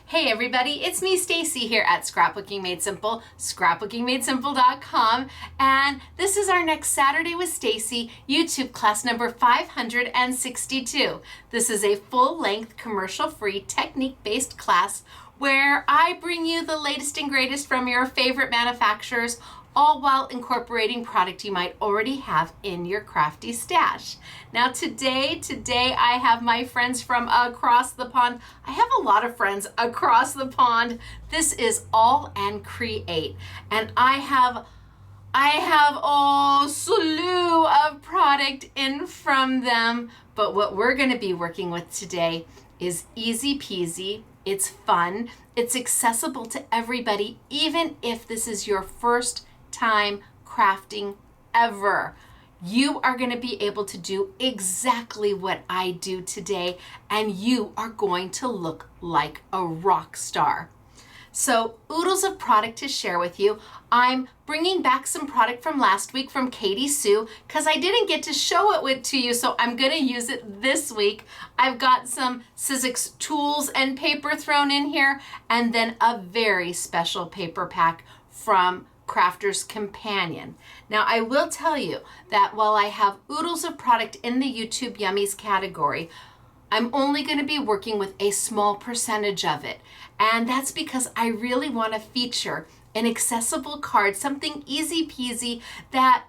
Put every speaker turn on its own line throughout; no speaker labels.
Hey everybody, it's me Stacy here at Scrapbooking Made Simple, scrapbookingmadesimple.com, and this is our next Saturday with Stacy YouTube class number 562. This is a full-length commercial-free technique-based class where I bring you the latest and greatest from your favorite manufacturers, all while incorporating product you might already have in your crafty stash. Now today I have my friends from across the pond. I have a lot of friends across the pond. This is AALL Create, and I have a slew of product in from them, but what we're gonna be working with today is easy peasy. It's fun, it's accessible to everybody, even if this is your first time crafting ever. You are going to be able to do exactly what I do today, and you are going to look like a rock star. So, oodles of product to share with you. I'm bringing back some product from last week from Katie Sue because I didn't get to show it to you, so I'm going to use it this week. I've got some Sizzix tools and paper thrown in here, and then a very special paper pack from Crafter's Companion. Now, I will tell you that while I have oodles of product in the YouTube Yummies category, I'm only going to be working with a small percentage of it. And that's because I really want to feature an accessible card, something easy peasy that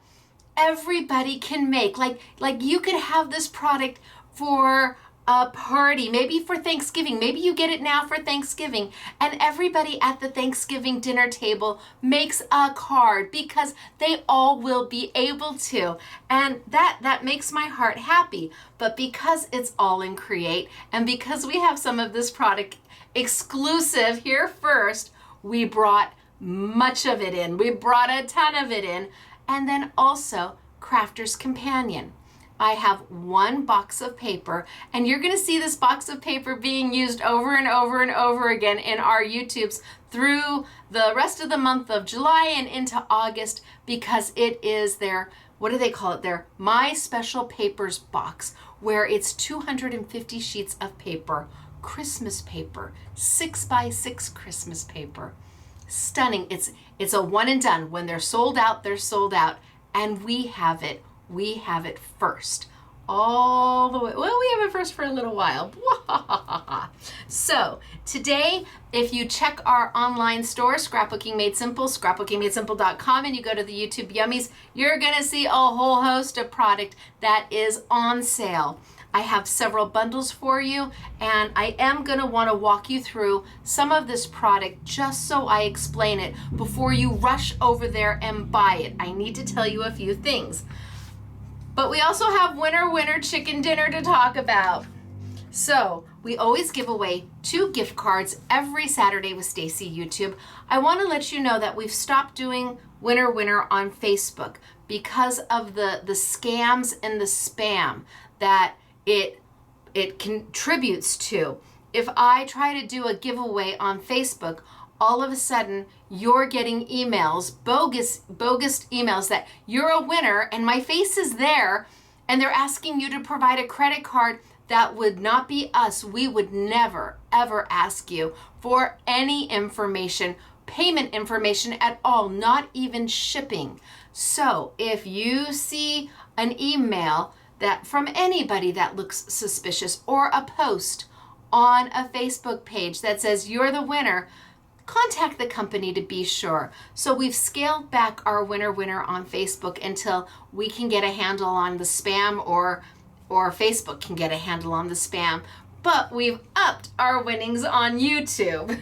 everybody can make. Like you could have this product for a party, maybe for Thanksgiving. Maybe you get it now for Thanksgiving, and everybody at the Thanksgiving dinner table makes a card because they all will be able to. And that makes my heart happy. But because it's AALL Create, and because we have some of this product exclusive here first, we brought much of it in. We brought a ton of it in. And then also Crafter's Companion. I have one box of paper, and you're going to see this box of paper being used over and over and over again in our YouTubes through the rest of the month of July and into August, because it is their, what do they call it? Their My Special Papers box, where it's 250 sheets of paper, Christmas paper, 6x6 Christmas paper. Stunning. It's a one and done. When they're sold out, they're sold out, and we have it. We have it first, all the way. Well, we have it first for a little while. So today, if you check our online store, Scrapbooking Made Simple, scrapbookingmadesimple.com, and you go to the YouTube Yummies, you're gonna see a whole host of product that is on sale. I have several bundles for you, and I am going to want to walk you through some of this product just so I explain it before you rush over there and buy it. I need to tell you a few things. But we also have winner chicken dinner to talk about. So we always give away 2 gift cards every Saturday with Stacy YouTube. I want to let you know that we've stopped doing winner on Facebook because of the scams and the spam that it contributes to. If I try to do a giveaway on Facebook, all of a sudden you're getting emails, bogus emails that you're a winner and my face is there, and they're asking you to provide a credit card. That would not be us. We would never ever ask you for any information, payment information at all, not even shipping. So if you see an email that from anybody that looks suspicious, or a post on a Facebook page that says you're the winner, contact the company to be sure. So we've scaled back our winner on Facebook until we can get a handle on the spam, or Facebook can get a handle on the spam. But we've upped our winnings on YouTube.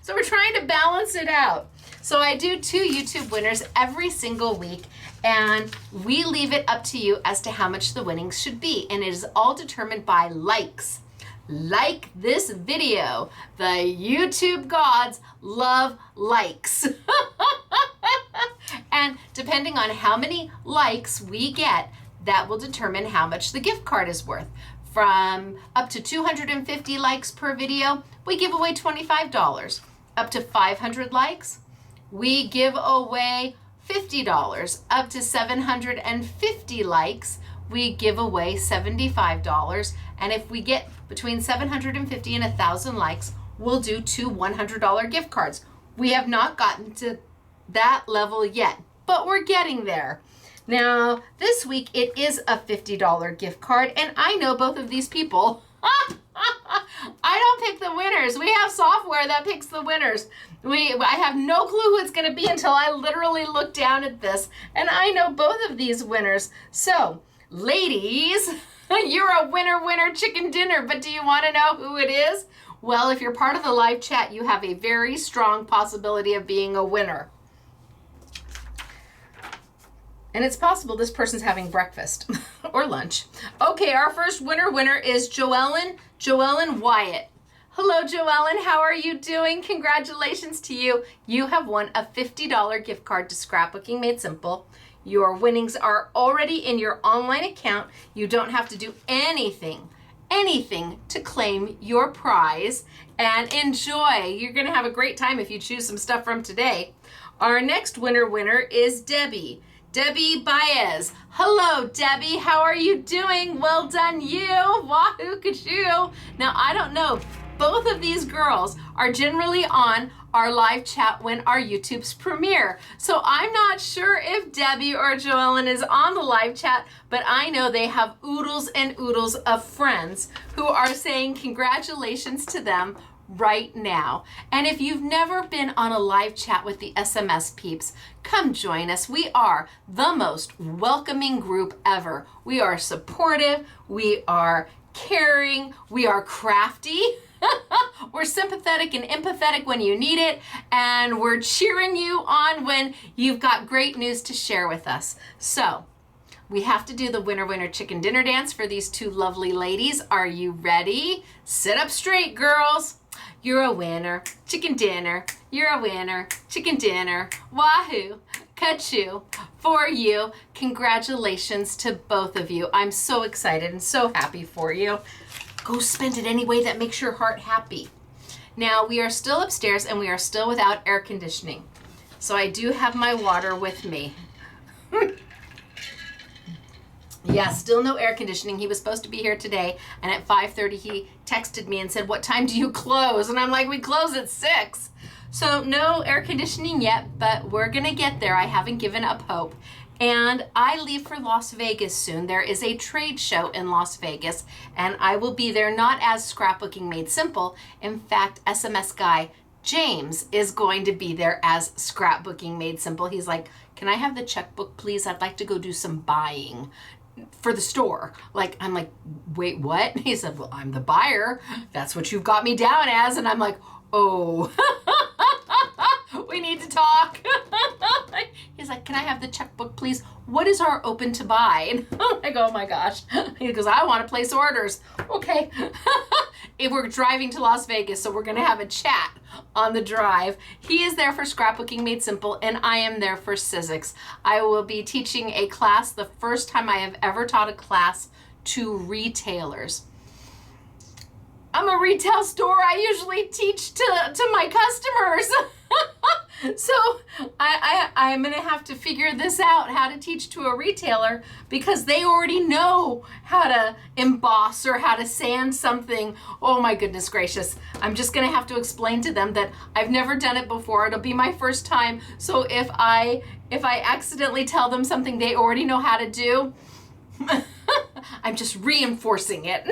So we're trying to balance it out. So I do 2 YouTube winners every single week, and we leave it up to you as to how much the winnings should be. And it is all determined by likes. Like this video. The YouTube gods love likes. And depending on how many likes we get, that will determine how much the gift card is worth. From up to 250 likes per video, we give away $25. Up to 500 likes, we give away $50. Up to 750 likes, we give away $75. And if we get between 750 and 1,000 likes, we'll do 2 $100 gift cards. We have not gotten to that level yet, but we're getting there. Now, this week it is a $50 gift card, and I know both of these people. I don't pick the winners. We have software that picks the winners. I have no clue who it's going to be until I literally look down at this, and I know both of these winners. So, ladies, you're a winner chicken dinner, but do you want to know who it is? Well, if you're part of the live chat, you have a very strong possibility of being a winner. And it's possible this person's having breakfast or lunch. Okay, our first winner is Joellen Wyatt. Hello, Joellen. How are you doing? Congratulations to you. You have won a $50 gift card to Scrapbooking Made Simple. Your winnings are already in your online account. You don't have to do anything to claim your prize, and enjoy. You're going to have a great time if you choose some stuff from today. Our next winner is Debbie Baez. Hello, Debbie. How are you doing? Well done, you. Wahoo kachoo. Now, I don't know. Both of these girls are generally on our live chat when our YouTubes premiere. So I'm not sure if Debbie or Joellen is on the live chat, but I know they have oodles and oodles of friends who are saying congratulations to them right now. And if you've never been on a live chat with the SMS peeps, come join us. We are the most welcoming group ever. We are supportive, we are caring, we are crafty. We're sympathetic and empathetic when you need it, and we're cheering you on when you've got great news to share with us. So, we have to do the winner chicken dinner dance for these two lovely ladies. Are you ready? Sit up straight, girls. You're a winner, chicken dinner. You're a winner, chicken dinner. Wahoo, kachoo, for you. Congratulations to both of you. I'm so excited and so happy for you. Go spend it any way that makes your heart happy. Now, we are still upstairs and we are still without air conditioning. So I do have my water with me. Yeah, still no air conditioning. He was supposed to be here today, and at 5:30 he texted me and said, "What time do you close?" And I'm like, "We close at 6. So no air conditioning yet, but we're gonna get there. I haven't given up hope. And I leave for Las Vegas soon. There is a trade show in Las Vegas, and I will be there not as Scrapbooking Made Simple. In fact, SMS guy James is going to be there as Scrapbooking Made Simple. He's like, "Can I have the checkbook, please? I'd like to go do some buying for the store." I'm like, "Wait, what?" He said, "Well, I'm the buyer. That's what you've got me down as." And I'm like, "Oh, we need to talk." He's like, "Can I have the checkbook, please? What is our open to buy?" And I go, "Oh my gosh." He goes, "I want to place orders." Okay. If we're driving to Las Vegas, so we're going to have a chat on the drive. He is there for Scrapbooking Made Simple, and I am there for Sizzix. I will be teaching a class, the first time I have ever taught a class to retailers. I'm a retail store. I usually teach to my customers. So I'm going to have to figure this out, how to teach to a retailer, because they already know how to emboss or how to sand something. Oh my goodness gracious. I'm just going to have to explain to them that I've never done it before. It'll be my first time. So if I accidentally tell them something they already know how to do, I'm just reinforcing it.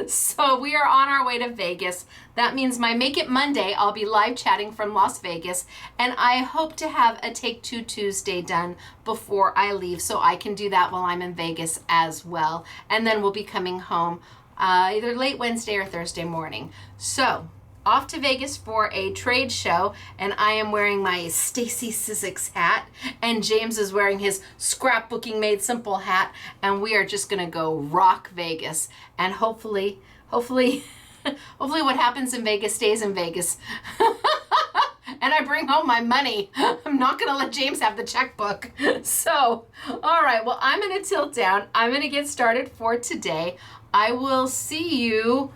So we are on our way to Vegas. That means my Make It Monday, I'll be live chatting from Las Vegas, and I hope to have a Take Two Tuesday done before I leave, so I can do that while I'm in Vegas as well. And then we'll be coming home either late Wednesday or Thursday morning. So off to Vegas for a trade show, and I am wearing my Stacy Sizzix hat, and James is wearing his Scrapbooking Made Simple hat, and we are just gonna go rock Vegas. And hopefully what happens in Vegas stays in Vegas. And I bring home my money. I'm not gonna let James have the checkbook. So, all right, well, I'm gonna tilt down. I'm gonna get started for today. I will see you.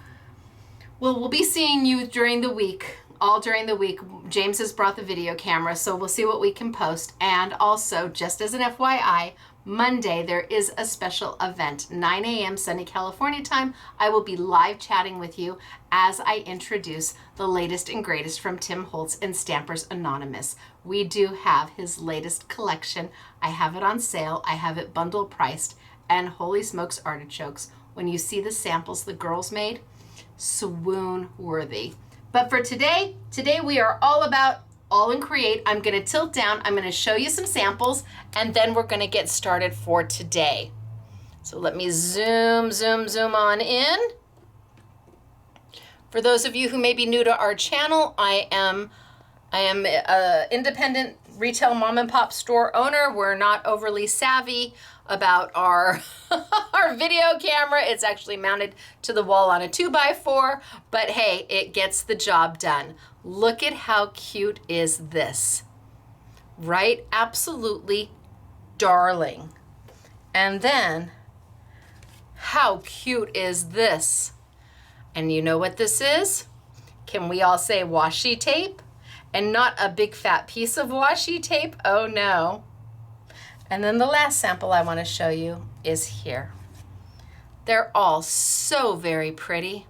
Well, we'll be seeing you during the week, all during the week. James has brought the video camera, so we'll see what we can post. And also, just as an FYI, Monday, there is a special event, 9 a.m. sunny California time. I will be live chatting with you as I introduce the latest and greatest from Tim Holtz and Stampers Anonymous. We do have his latest collection. I have it on sale. I have it bundle priced. And holy smokes artichokes, when you see the samples the girls made, swoon worthy. But for today we are all about AALL Create. I'm going to tilt down. I'm going to show you some samples, and then we're going to get started for today. So let me zoom on in. For those of you who may be new to our channel, I am an independent retail mom and pop store owner. We're not overly savvy about our our video camera. It's actually mounted to the wall on a 2x4, but hey, it gets the job done. Look at how cute is this, right? Absolutely darling. And then how cute is this? And you know what this is? Can we all say washi tape? And not a big fat piece of washi tape? Oh no. And then the last sample I want to show you is here. They're all so very pretty.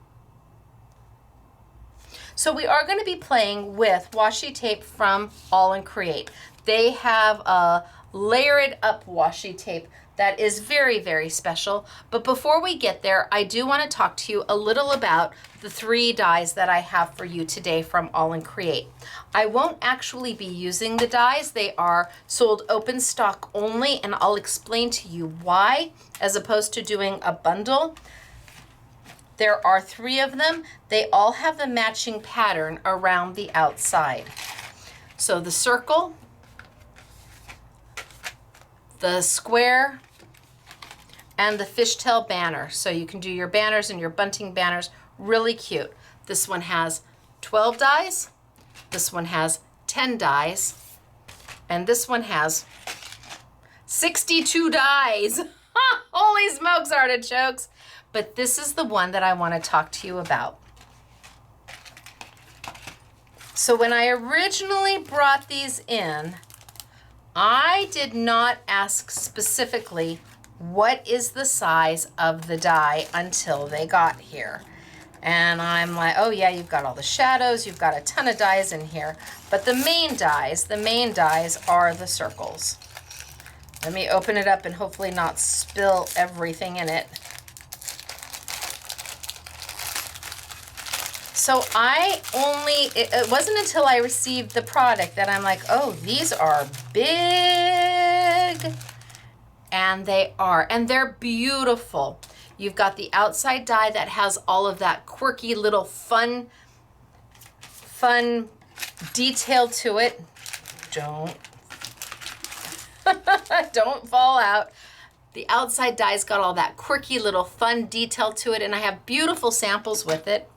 So we are going to be playing with washi tape from AALL Create. They have a layered up washi tape that is very, very special. But before we get there, I do want to talk to you a little about the 3 dies that I have for you today from AALL Create. I won't actually be using the dies. They are sold open stock only, and I'll explain to you why, as opposed to doing a bundle. There are 3 of them. They all have the matching pattern around the outside. So the circle, the square, and the fishtail banner. So you can do your banners and your bunting banners. Really cute. This one has 12 dies. This one has 10 dies. And this one has 62 dies. Holy smokes, artichokes. But this is the one that I want to talk to you about. So when I originally brought these in, I did not ask specifically what is the size of the die until they got here. And I'm like, oh yeah, you've got all the shadows, you've got a ton of dies in here. But the main dies are the circles. Let me open it up and hopefully not spill everything in it. So it wasn't until I received the product that I'm like, oh, these are big. And they are, and they're beautiful. You've got the outside die that has all of that quirky little fun detail to it. Don't fall out. The outside die's got all that quirky little fun detail to it, and I have beautiful samples with it.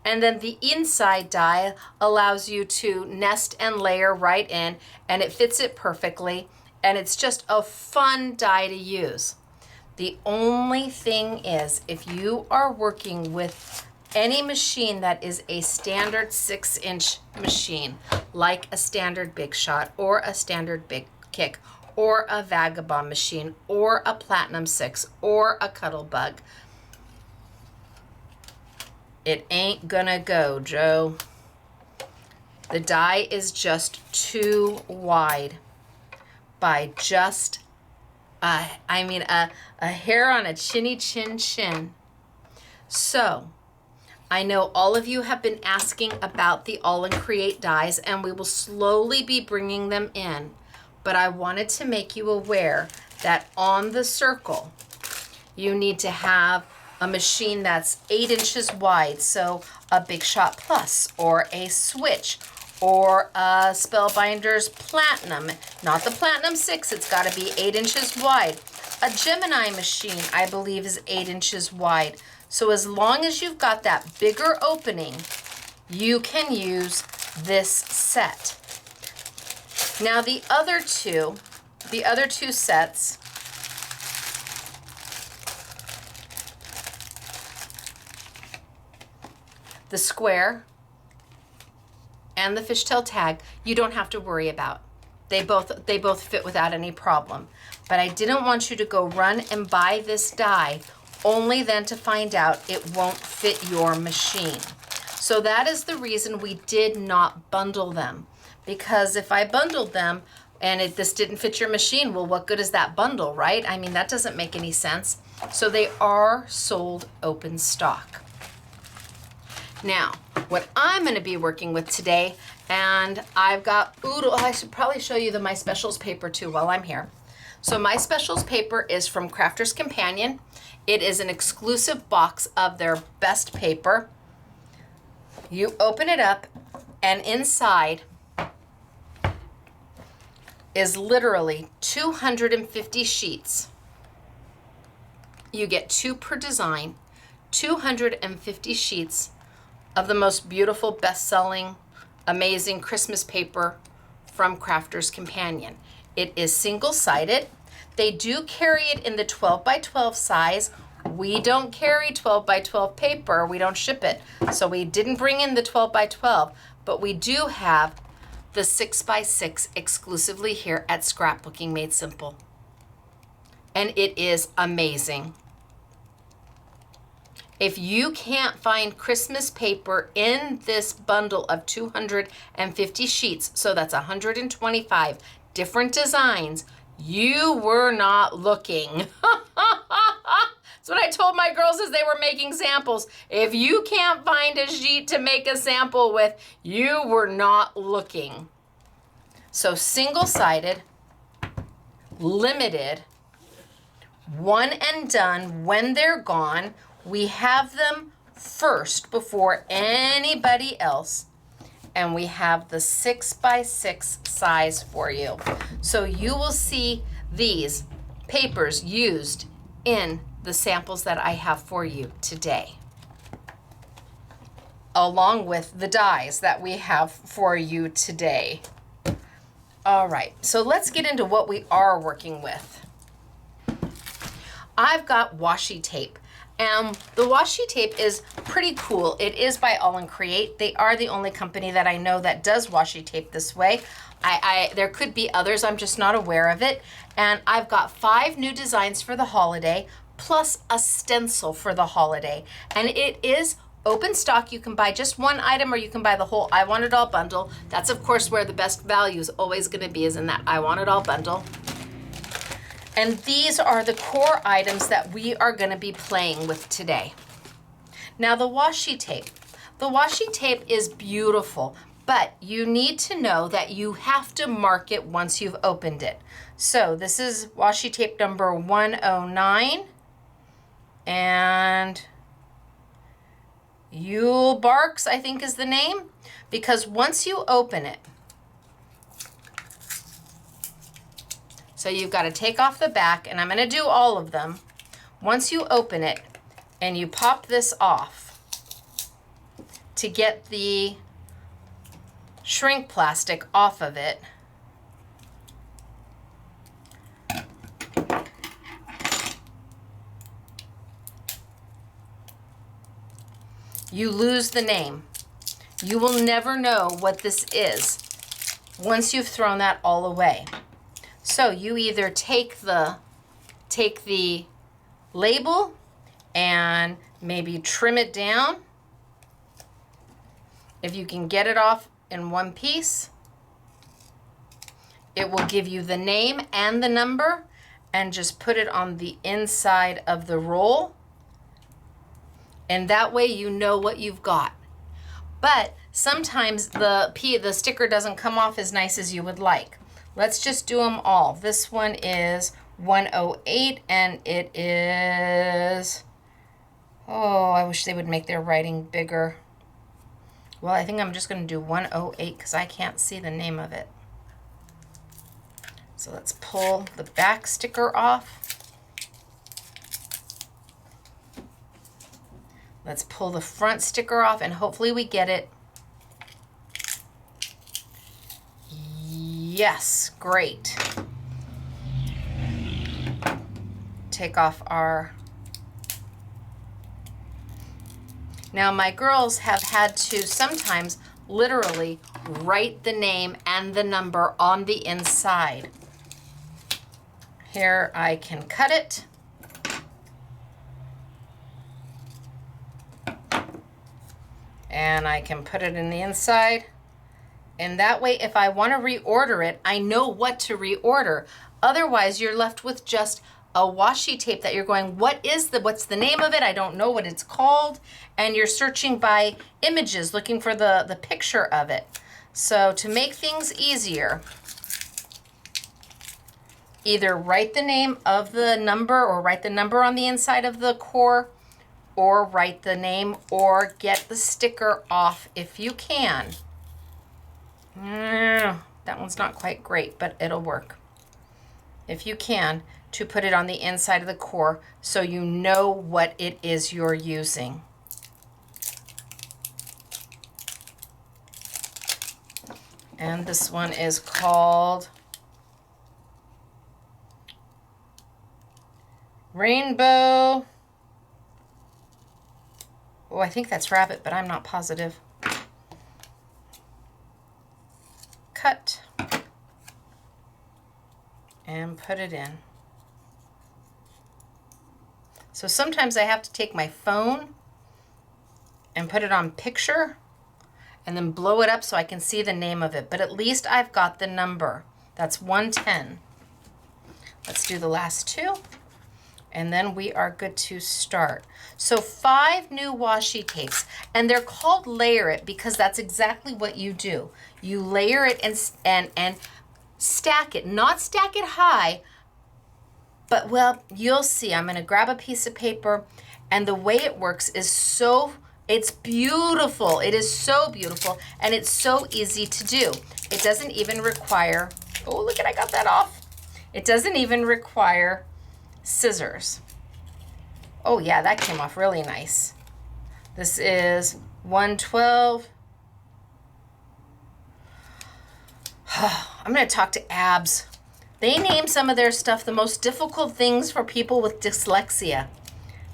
And then the inside die allows you to nest and layer right in, and it fits it perfectly. And it's just a fun die to use. The only thing is, if you are working with any machine that is a standard 6-inch machine, like a standard Big Shot or a standard Big Kick or a Vagabond machine or a Platinum 6 or a Cuttlebug, it ain't gonna go, Joe. The die is just too wide by just, a hair on a chinny chin. So, I know all of you have been asking about the AALL Create dies, and we will slowly be bringing them in. But I wanted to make you aware that on the circle, you need to have a machine that's 8 inches wide, so a Big Shot Plus or a Switch or a Spellbinders Platinum, not the Platinum 6, it's got to be 8 inches wide. A Gemini machine, I believe, is 8 inches wide. So as long as you've got that bigger opening, you can use this set. Now the other two sets, the square and the fishtail tag, you don't have to worry about. They both fit without any problem. But I didn't want you to go run and buy this die only then to find out it won't fit your machine. So that is the reason we did not bundle them. Because if I bundled them and this didn't fit your machine, well, what good is that bundle, right? I mean, that doesn't make any sense. So they are sold open stock. Now, what I'm going to be working with today, and I've got I should probably show you the My Specials paper too while I'm here. So My Specials paper is from Crafter's Companion. It is an exclusive box of their best paper. You open it up, and inside is literally 250 sheets. You get 2 per design, 250 sheets of the most beautiful, best-selling, amazing Christmas paper from Crafter's Companion. It is single-sided. They do carry it in the 12 by 12 size. We don't carry 12 by 12 paper. We don't ship it. So we didn't bring in the 12 by 12, but we do have the 6 by 6 exclusively here at Scrapbooking Made Simple. And it is amazing. If you can't find Christmas paper in this bundle of 250 sheets, so that's 125 different designs, you were not looking. That's what I told my girls as they were making samples. If you can't find a sheet to make a sample with, you were not looking. So single-sided, limited, one and done. When they're gone, we have them first before anybody else. And we have the 6 by 6 size for you. So you will see these papers used in the samples that I have for you today, along with the dies that we have for you today. All right, so let's get into what we are working with. I've got washi tape. And the washi tape is pretty cool. It is by AALL Create. They are the only company that I know that does washi tape this way. There could be others, I'm just not aware of it. And I've got 5 new designs for the holiday, plus a stencil for the holiday. And it is open stock. You can buy just one item or you can buy the whole I Want It All bundle. That's of course where the best value is always gonna be, is in that I Want It All bundle. And these are the core items that we are going to be playing with today. Now the washi tape. The washi tape is beautiful, but you need to know that you have to mark it once you've opened it. So this is washi tape number 109. And Yule Barks, I think is the name. Because once you open it, so you've got to take off the back, and I'm going to do all of them. Once you open it and you pop this off to get the shrink plastic off of it, you lose the name. You will never know what this is once you've thrown that all away. So you either take the label and maybe trim it down. If you can get it off in one piece, it will give you the name and the number, and just put it on the inside of the roll. And that way you know what you've got. But sometimes the sticker doesn't come off as nice as you would like. Let's just do them all. This one is 108, and it is, oh, I wish they would make their writing bigger. Well, I think I'm just going to do 108 because I can't see the name of it. So let's pull the back sticker off. Let's pull the front sticker off, and hopefully we get it. Yes, great. Take off our... Now my girls have had to sometimes literally write the name and the number on the inside. Here I can cut it. And I can put it in the inside. And that way, if I want to reorder it, I know what to reorder. Otherwise, you're left with just a washi tape that you're going, what's the name of it? I don't know what it's called. And you're searching by images, looking for the picture of it. So to make things easier, either write the name of the number or write the number on the inside of the core, or write the name or get the sticker off if you can. That one's not quite great, but it'll work. If you can, to put it on the inside of the core so you know what it is you're using. And this one is called Rainbow. Oh, I think that's rabbit, but I'm not positive. Cut and put it in. So sometimes I have to take my phone and put it on picture and then blow it up so I can see the name of it. But at least I've got the number. That's 110. Let's do the last two. And then we are good to start. So 5 new washi tapes, and they're called layer it because that's exactly what you do. You layer it and stack it, not stack it high, but well, you'll see. I'm gonna grab a piece of paper, and the way it works is it's beautiful. It is so beautiful, and it's so easy to do. It doesn't even require, oh, look at, I got that off. It doesn't even require scissors. Oh yeah, that came off really nice. This is 112. I'm gonna talk to Abs. They name some of their stuff the most difficult things for people with dyslexia.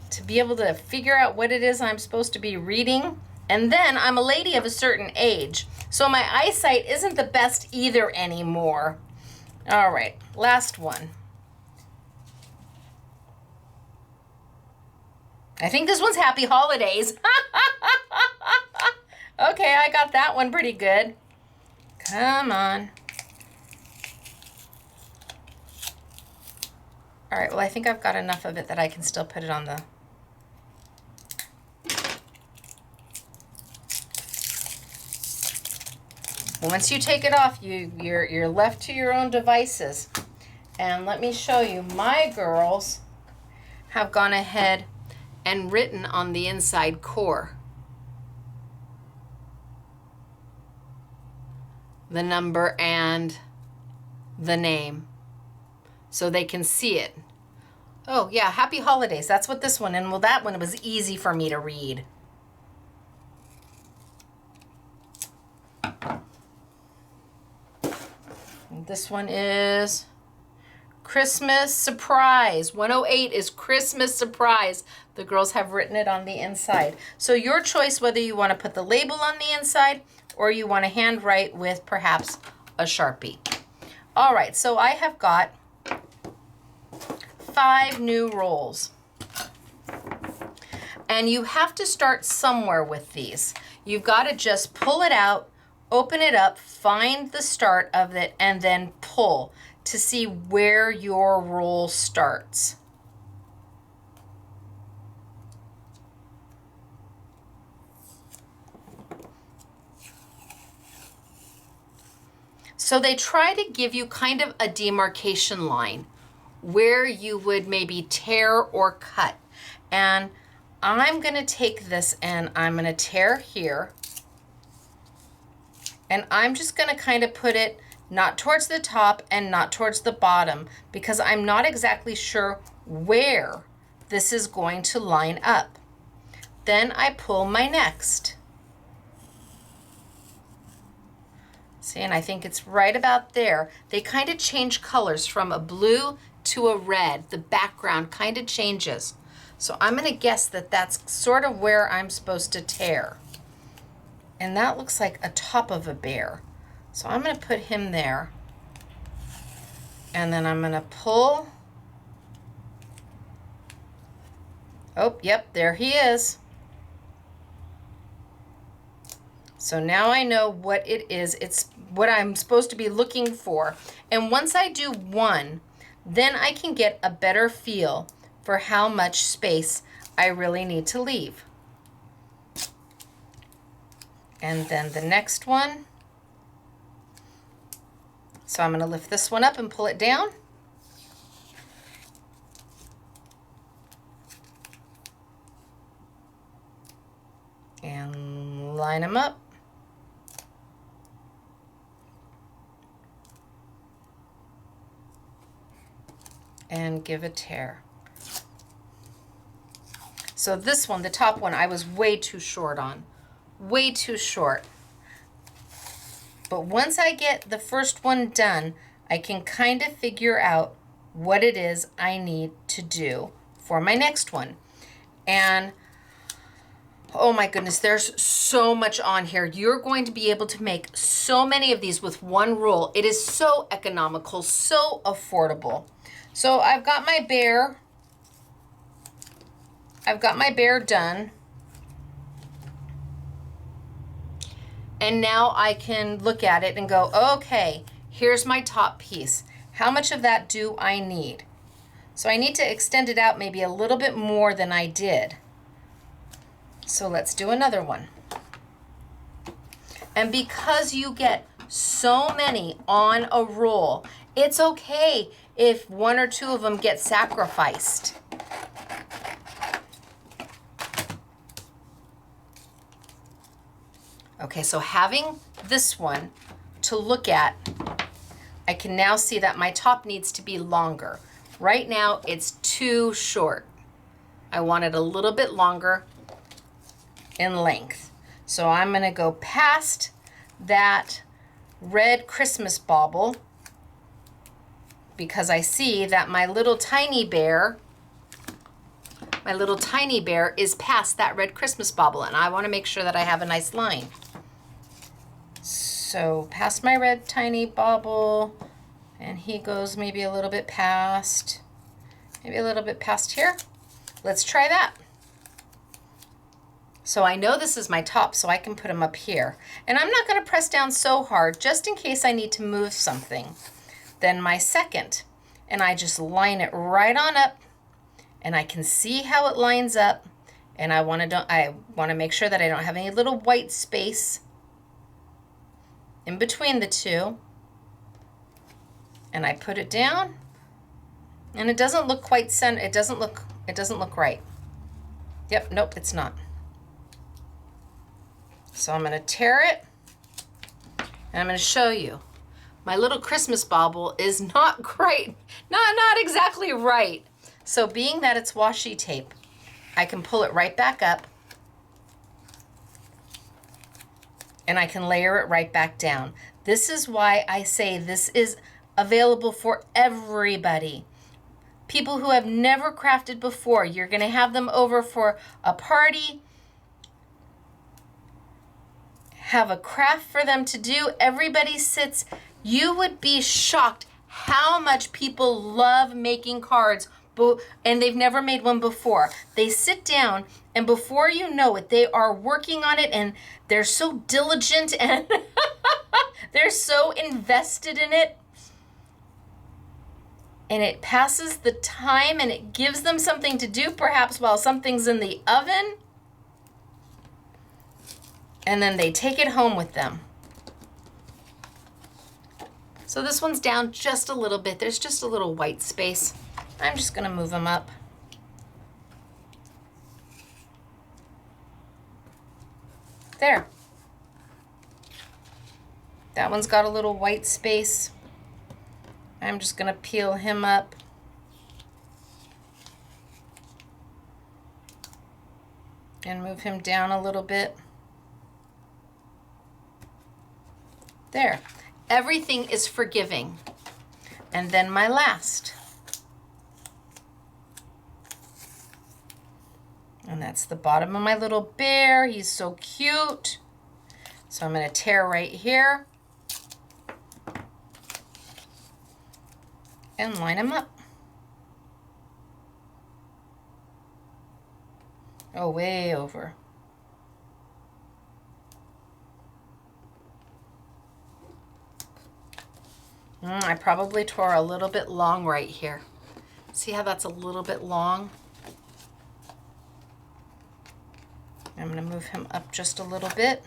To be able to figure out what it is I'm supposed to be reading. And then I'm a lady of a certain age, so my eyesight isn't the best either anymore. All right, last one. I think this one's Happy Holidays. Okay, I got that one pretty good. Come on. All right, well, I think I've got enough of it that I can still put it on the... Once you take it off, you're left to your own devices. And let me show you, my girls have gone ahead and written on the inside core the number and the name so they can see it. Oh yeah, Happy Holidays, that's what this one, and well, that one was easy for me to read. And this one is Christmas Surprise. 108 is Christmas Surprise. The girls have written it on the inside. So your choice whether you want to put the label on the inside or you want to handwrite with perhaps a Sharpie. All right, so I have got 5 new rolls. And you have to start somewhere with these. You've got to just pull it out, open it up, find the start of it, and then pull to see where your roll starts. So they try to give you kind of a demarcation line where you would maybe tear or cut. And I'm gonna take this and I'm gonna tear here. And I'm just gonna kind of put it not towards the top and not towards the bottom because I'm not exactly sure where this is going to line up. Then I pull my next. See, and I think it's right about there. They kind of change colors from a blue to a red. The background kind of changes. So I'm gonna guess that that's sort of where I'm supposed to tear. And that looks like a top of a bear. So I'm going to put him there. And then I'm going to pull. Oh, yep, there he is. So now I know what it is. It's what I'm supposed to be looking for. And once I do one, then I can get a better feel for how much space I really need to leave. And then the next one. So I'm going to lift this one up and pull it down. And line them up. And give a tear. So this one, the top one, I was way too short on. Way too short. But once I get the first one done, I can kind of figure out what it is I need to do for my next one. And oh my goodness, there's so much on here. You're going to be able to make so many of these with one roll. It is so economical, so affordable. So I've got my bear. I've got my bear done. And now I can look at it and go, okay, here's my top piece. How much of that do I need? So I need to extend it out maybe a little bit more than I did. So let's do another one. And because you get so many on a roll, it's okay if one or two of them get sacrificed. Okay, so having this one to look at, I can now see that my top needs to be longer. Right now, it's too short. I want it a little bit longer in length. So I'm going to go past that red Christmas bauble because I see that my little tiny bear is past that red Christmas bauble, and I want to make sure that I have a nice line. So past my red tiny bauble, and he goes maybe a little bit past here. Let's try that. So I know this is my top, so I can put him up here. And I'm not going to press down so hard, just in case I need to move something. Then my second, and I just line it right on up, and I can see how it lines up. And I want to make sure that I don't have any little white space in between the two. And I put it down, and it doesn't look quite centered. It doesn't look right. Yep, nope, it's not. So I'm going to tear it, and I'm going to show you. My little Christmas bauble is not great, not exactly right. So being that it's washi tape, I can pull it right back up, and I can layer it right back down. This is why I say this is available for everybody. People who have never crafted before, you're going to have them over for a party, have a craft for them to do. Everybody sits. You would be shocked how much people love making cards, and they've never made one before. They sit down, and before you know it, they are working on it, and they're so diligent, and they're so invested in it. And it passes the time, and it gives them something to do, perhaps while something's in the oven. And then they take it home with them. So this one's down just a little bit. There's just a little white space. I'm just going to move them up. There. That one's got a little white space. I'm just going to peel him up. And move him down a little bit. There. Everything is forgiving. And then my last. And that's the bottom of my little bear. He's so cute. So I'm going to tear right here and line them up. Oh, way over. I probably tore a little bit long right here. See how that's a little bit long? I'm going to move him up just a little bit.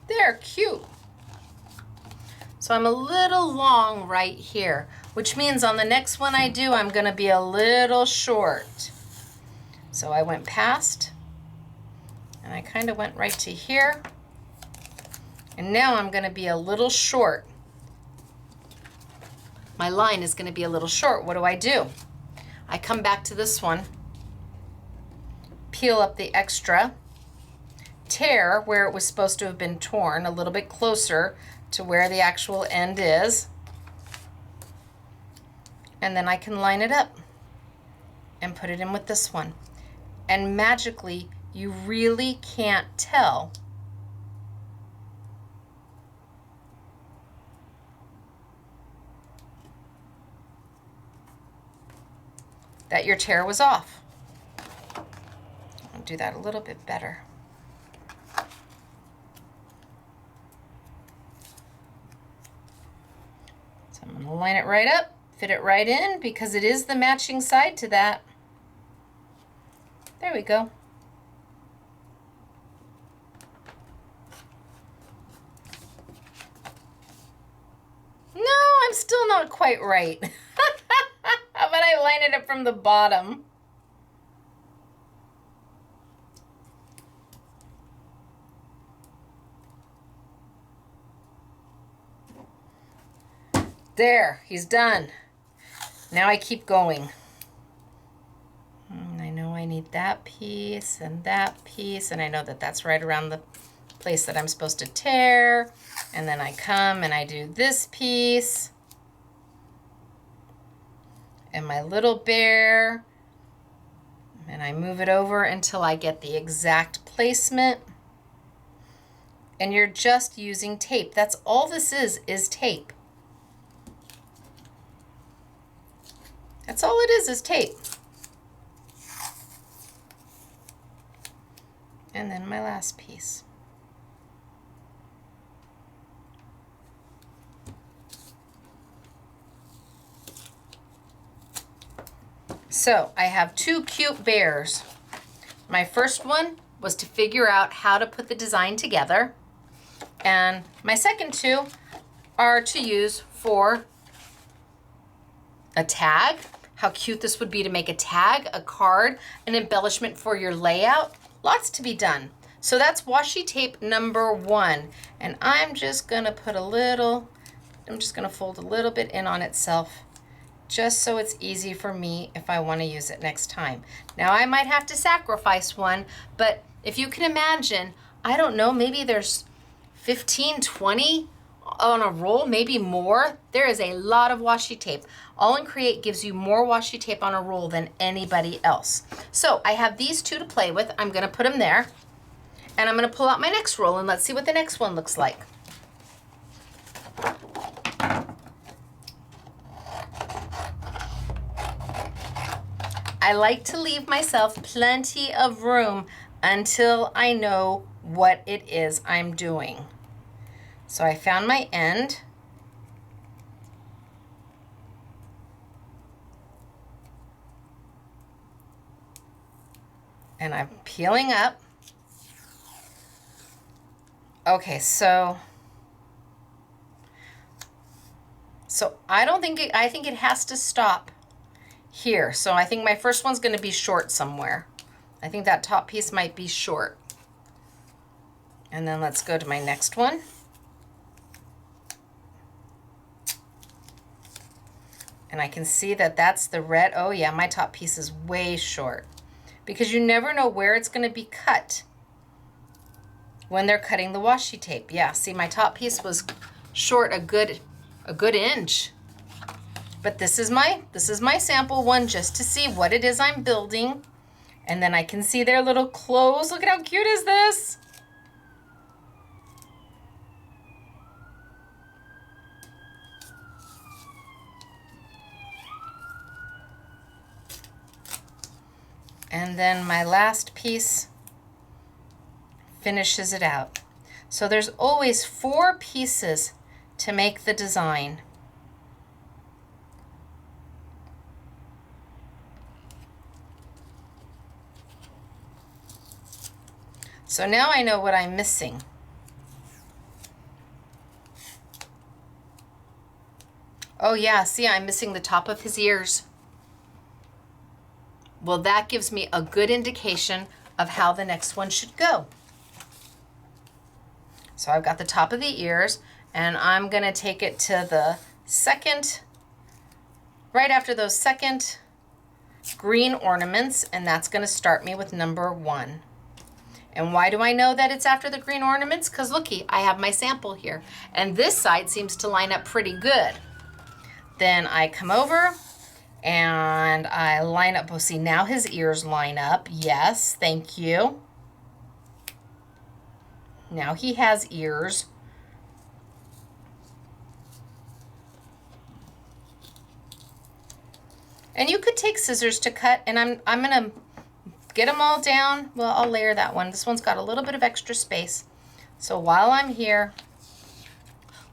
There, cute. So I'm a little long right here, which means on the next one I do, I'm going to be a little short. So I went past, and I kind of went right to here. And now I'm going to be a little short. My line is going to be a little short. What do? I come back to this one, peel up the extra, tear where it was supposed to have been torn a little bit closer to where the actual end is, and then I can line it up and put it in with this one. And magically, you really can't tell that your tear was off. I'll do that a little bit better. So I'm going to line it right up, fit it right in, because it is the matching side to that. There we go. No, I'm still not quite right. How about I line it up from the bottom? There, he's done. Now I keep going. I know I need that piece, and I know that that's right around the place that I'm supposed to tear. And then I come and I do this piece. And my little bear, and I move it over until I get the exact placement. And you're just using tape. That's all this is tape. That's all it is tape. And then my last piece. So I have two cute bears. My first one was to figure out how to put the design together. And my second two are to use for a tag. How cute this would be to make a tag, a card, an embellishment for your layout. Lots to be done. So that's washi tape number 1. And I'm just gonna put I'm just gonna fold a little bit in on itself, just so it's easy for me if I want to use it next time. Now I might have to sacrifice one, but if you can imagine, I don't know, maybe there's 15, 20 on a roll, maybe more. There is a lot of washi tape. AALL Create gives you more washi tape on a roll than anybody else. So I have these two to play with. I'm gonna put them there, and I'm gonna pull out my next roll, and let's see what the next one looks like. I like to leave myself plenty of room until I know what it is I'm doing. So I found my end. And I'm peeling up. Okay, so I think it has to stop here. So I think my first one's going to be short somewhere. I think that top piece might be short. And then let's go to my next one. And I can see that that's the red. Oh yeah, my top piece is way short, because you never know where it's going to be cut when they're cutting the washi tape. Yeah, see, my top piece was short a good inch. But this is my sample one, just to see what it is I'm building. And then I can see their little clothes. Look at how cute is this? And then my last piece finishes it out. So there's always 4 pieces to make the design. So now I know what I'm missing. Oh yeah, see, I'm missing the top of his ears. Well, that gives me a good indication of how the next one should go. So I've got the top of the ears, and I'm gonna take it to the second, right after those second green ornaments, and that's gonna start me with number 1. And why do I know that it's after the green ornaments? Because looky, I have my sample here, and this side seems to line up pretty good. Then I come over, and I line up, well, see, now his ears line up. Yes, thank you. Now he has ears. And you could take scissors to cut, and I'm gonna get them all down. Well, I'll layer that one. This one's got a little bit of extra space. So while I'm here,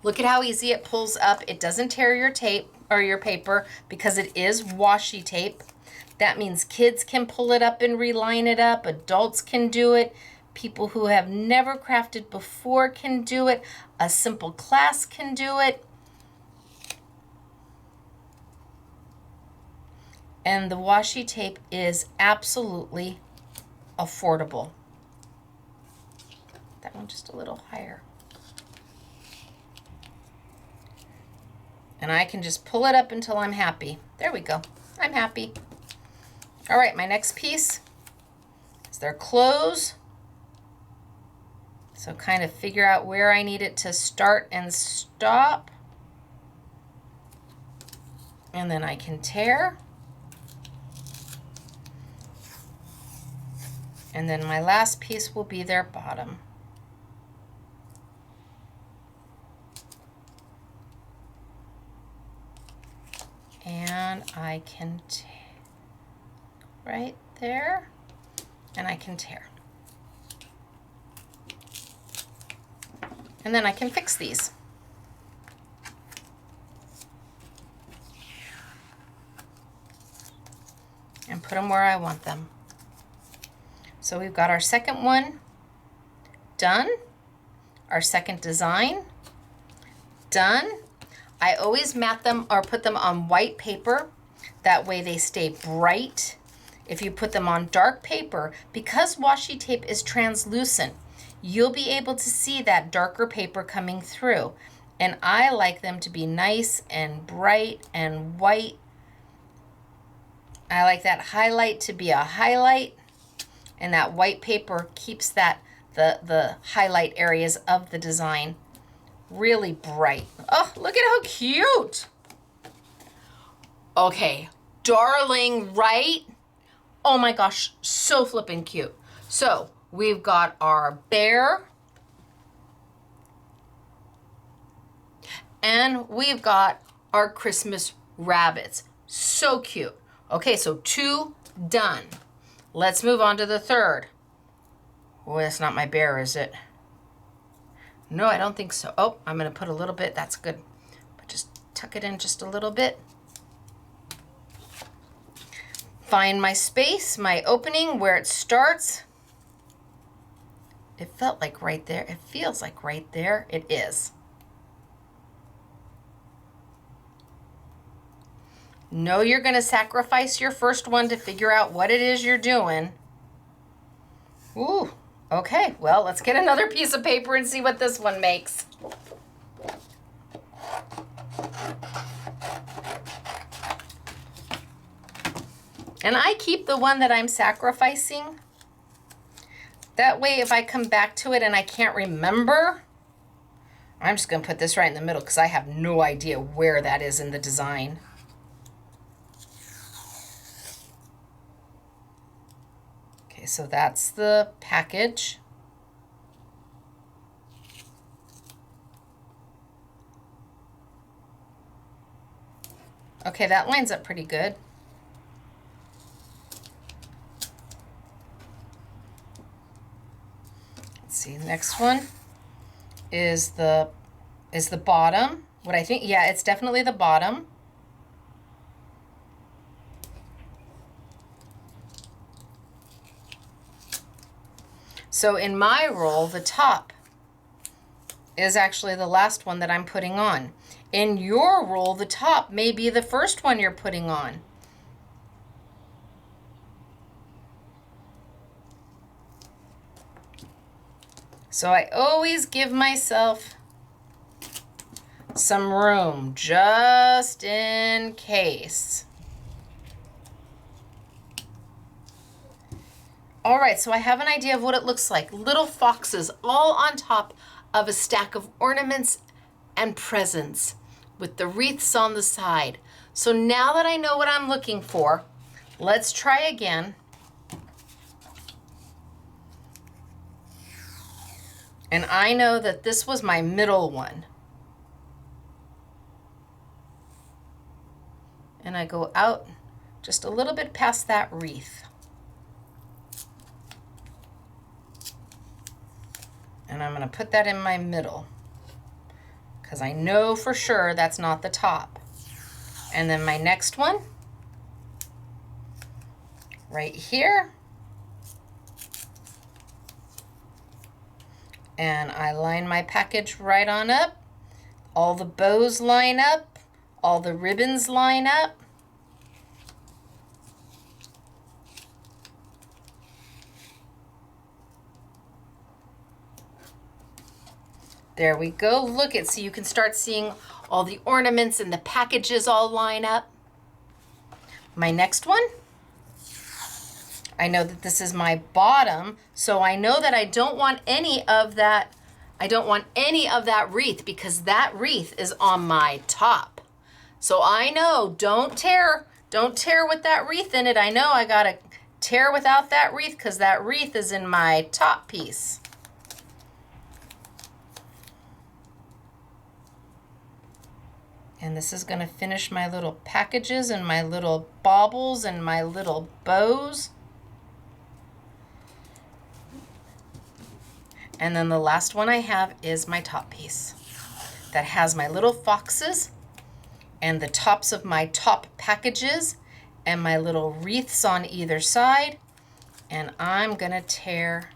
look at how easy it pulls up. It doesn't tear your tape or your paper because it is washi tape. That means kids can pull it up and reline it up. Adults can do it. People who have never crafted before can do it. A simple class can do it. And the washi tape is absolutely affordable. That one just a little higher. And I can just pull it up until I'm happy. There we go. I'm happy. All right, my next piece is their clothes. So kind of figure out where I need it to start and stop. And then I can tear. And then my last piece will be their bottom. And I can tear right there, and I can tear. And then I can fix these. And put them where I want them. So we've got our second one done, our second design done. I always mat them or put them on white paper. That way they stay bright. If you put them on dark paper, because washi tape is translucent, you'll be able to see that darker paper coming through. And I like them to be nice and bright and white. I like that highlight to be a highlight, and that white paper keeps that the highlight areas of the design really bright. Oh, look at how cute. Okay, darling, right? Oh my gosh, so flippin' cute. So we've got our bear, and we've got our Christmas rabbits. So cute. Okay, so 2 done. Let's move on to the third. Oh, that's not my bear, is it? No, I don't think so. Oh, I'm gonna put a little bit, that's good. But just tuck it in just a little bit. Find my space, my opening where it starts. It felt like right there. It feels like right there. It is. Know you're gonna sacrifice your first one to figure out what it is you're doing. Ooh. Okay, well, let's get another piece of paper and see what this one makes. And I keep the one that I'm sacrificing. That way, if I come back to it and I can't remember, I'm just gonna put this right in the middle because I have no idea where that is in the design. Okay, so that's the package. Okay, that lines up pretty good. Let's see, next one is the bottom. What I think, yeah, it's definitely the bottom. So in my roll, the top is actually the last one that I'm putting on. In your roll, the top may be the first one you're putting on. So I always give myself some room just in case. All right, so I have an idea of what it looks like. Little foxes all on top of a stack of ornaments and presents with the wreaths on the side. So now that I know what I'm looking for, let's try again. And I know that this was my middle one. And I go out just a little bit past that wreath. And I'm going to put that in my middle because I know for sure that's not the top. And then my next one, right here. And I line my package right on up. All the bows line up. All the ribbons line up. There we go. Look at, so you can start seeing all the ornaments and the packages all line up. My next one, I know that this is my bottom, so I know that I don't want any of that. I don't want any of that wreath because that wreath is on my top. So I know, don't tear with that wreath in it. I know I gotta tear without that wreath because that wreath is in my top piece. And this is gonna finish my little packages and my little baubles and my little bows. And then the last one I have is my top piece that has my little foxes and the tops of my top packages and my little wreaths on either side. And I'm gonna tear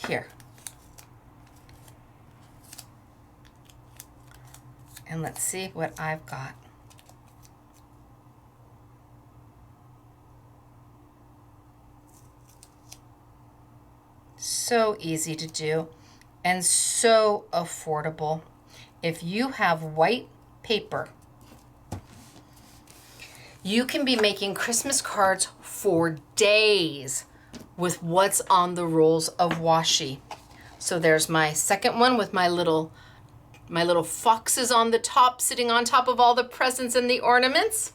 here. And let's see what I've got. So easy to do and so affordable. If you have white paper, you can be making Christmas cards for days with what's on the rolls of washi. So there's my second one with my little foxes on the top, sitting on top of all the presents and the ornaments.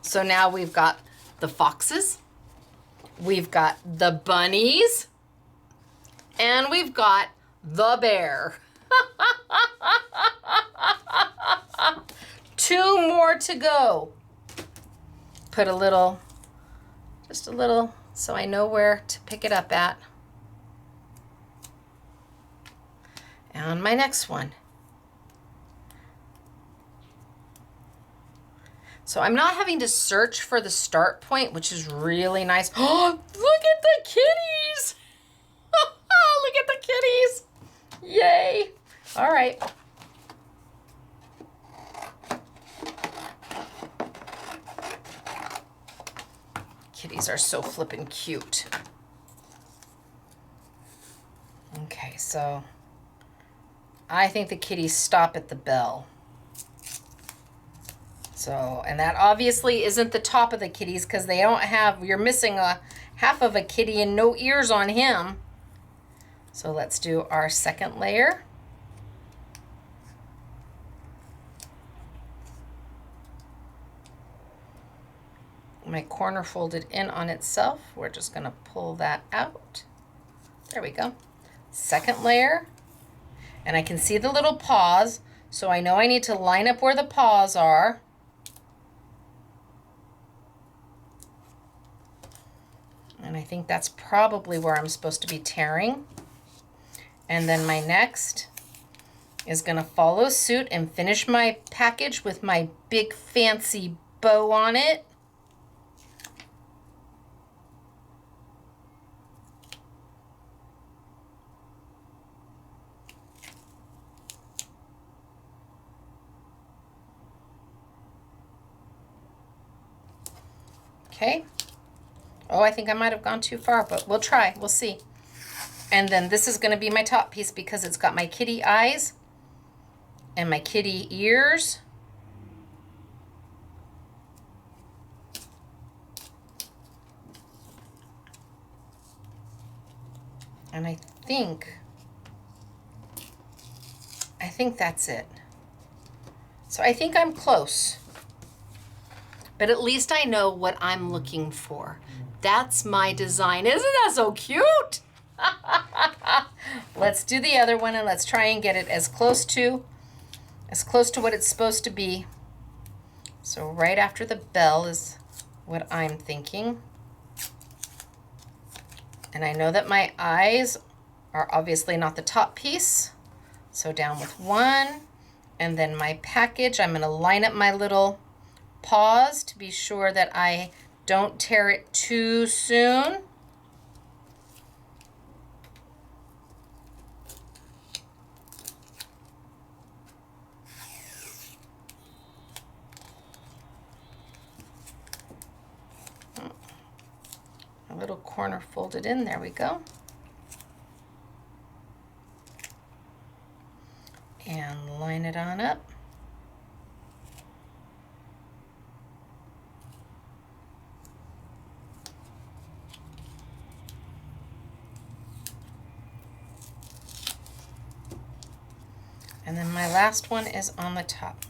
So now we've got the foxes, we've got the bunnies, and we've got the bear. 2 more to go. Put a little, just a little, so I know where to pick it up at. And my next one. So I'm not having to search for the start point, which is really nice. Oh, look at the kitties. Look at the kitties. Yay. All right. Kitties are so flippin' cute. Okay, so I think the kitties stop at the bell. So, and that obviously isn't the top of the kitties because they don't have, you're missing a half of a kitty and no ears on him. So let's do our second layer. my corner folded in on itself. We're just going to pull that out. There we go. Second layer. And I can see the little paws, so I know I need to line up where the paws are. And I think that's probably where I'm supposed to be tearing. And then my next is going to follow suit and finish my package with my big fancy bow on it. Okay. Oh, I think I might have gone too far, but we'll try. We'll see. And then this is going to be my top piece because it's got my kitty eyes and my kitty ears. And I think that's it. So I think I'm close. But at least I know what I'm looking for. That's my design. Isn't that so cute? Let's do the other one and let's try and get it as close to what it's supposed to be. So right after the bell is what I'm thinking. And I know that my eyes are obviously not the top piece. So down with one. And then my package, I'm going to line up my little paws to be sure that I don't tear it too soon. A little corner folded in, there we go. And line it on up. And then my last one is on the top.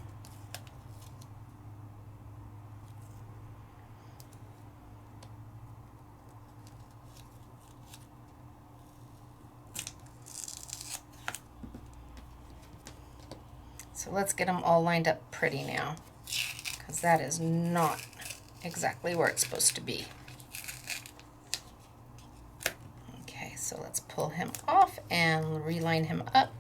So let's get them all lined up pretty now, because that is not exactly where it's supposed to be. Okay, so let's pull him off and reline him up.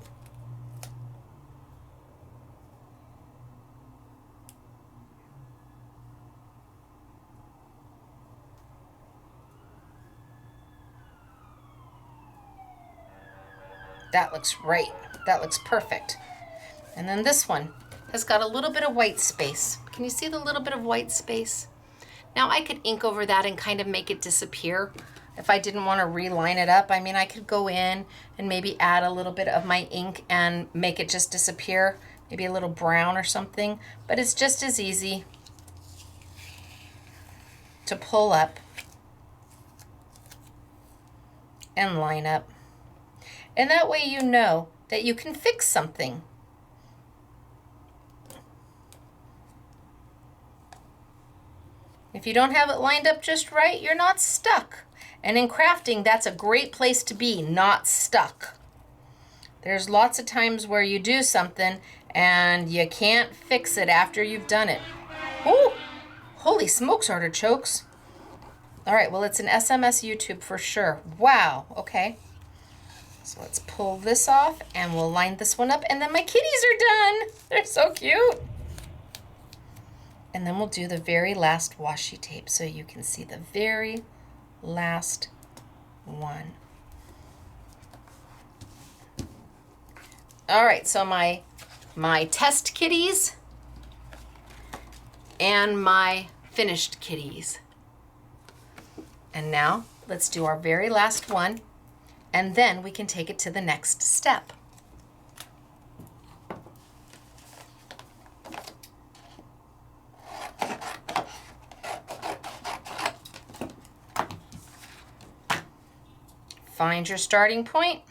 That looks right. That looks perfect. And then this one has got a little bit of white space. Can you see the little bit of white space? Now I could ink over that and kind of make it disappear. If I didn't want to reline it up, I mean, I could go in and maybe add a little bit of my ink and make it just disappear. Maybe a little brown or something, but it's just as easy to pull up and line up. And that way you know that you can fix something. If you don't have it lined up just right, you're not stuck. And in crafting, that's a great place to be, not stuck. There's lots of times where you do something and you can't fix it after you've done it. Oh, holy smokes, artichokes. All right, well, it's an SMS YouTube for sure. Wow, okay. So let's pull this off and we'll line this one up, and then my kitties are done. They're so cute. And then we'll do the very last washi tape so you can see the very last one. All right, so my test kitties and my finished kitties. And now let's do our very last one, and then we can take it to the next step. Find your starting point.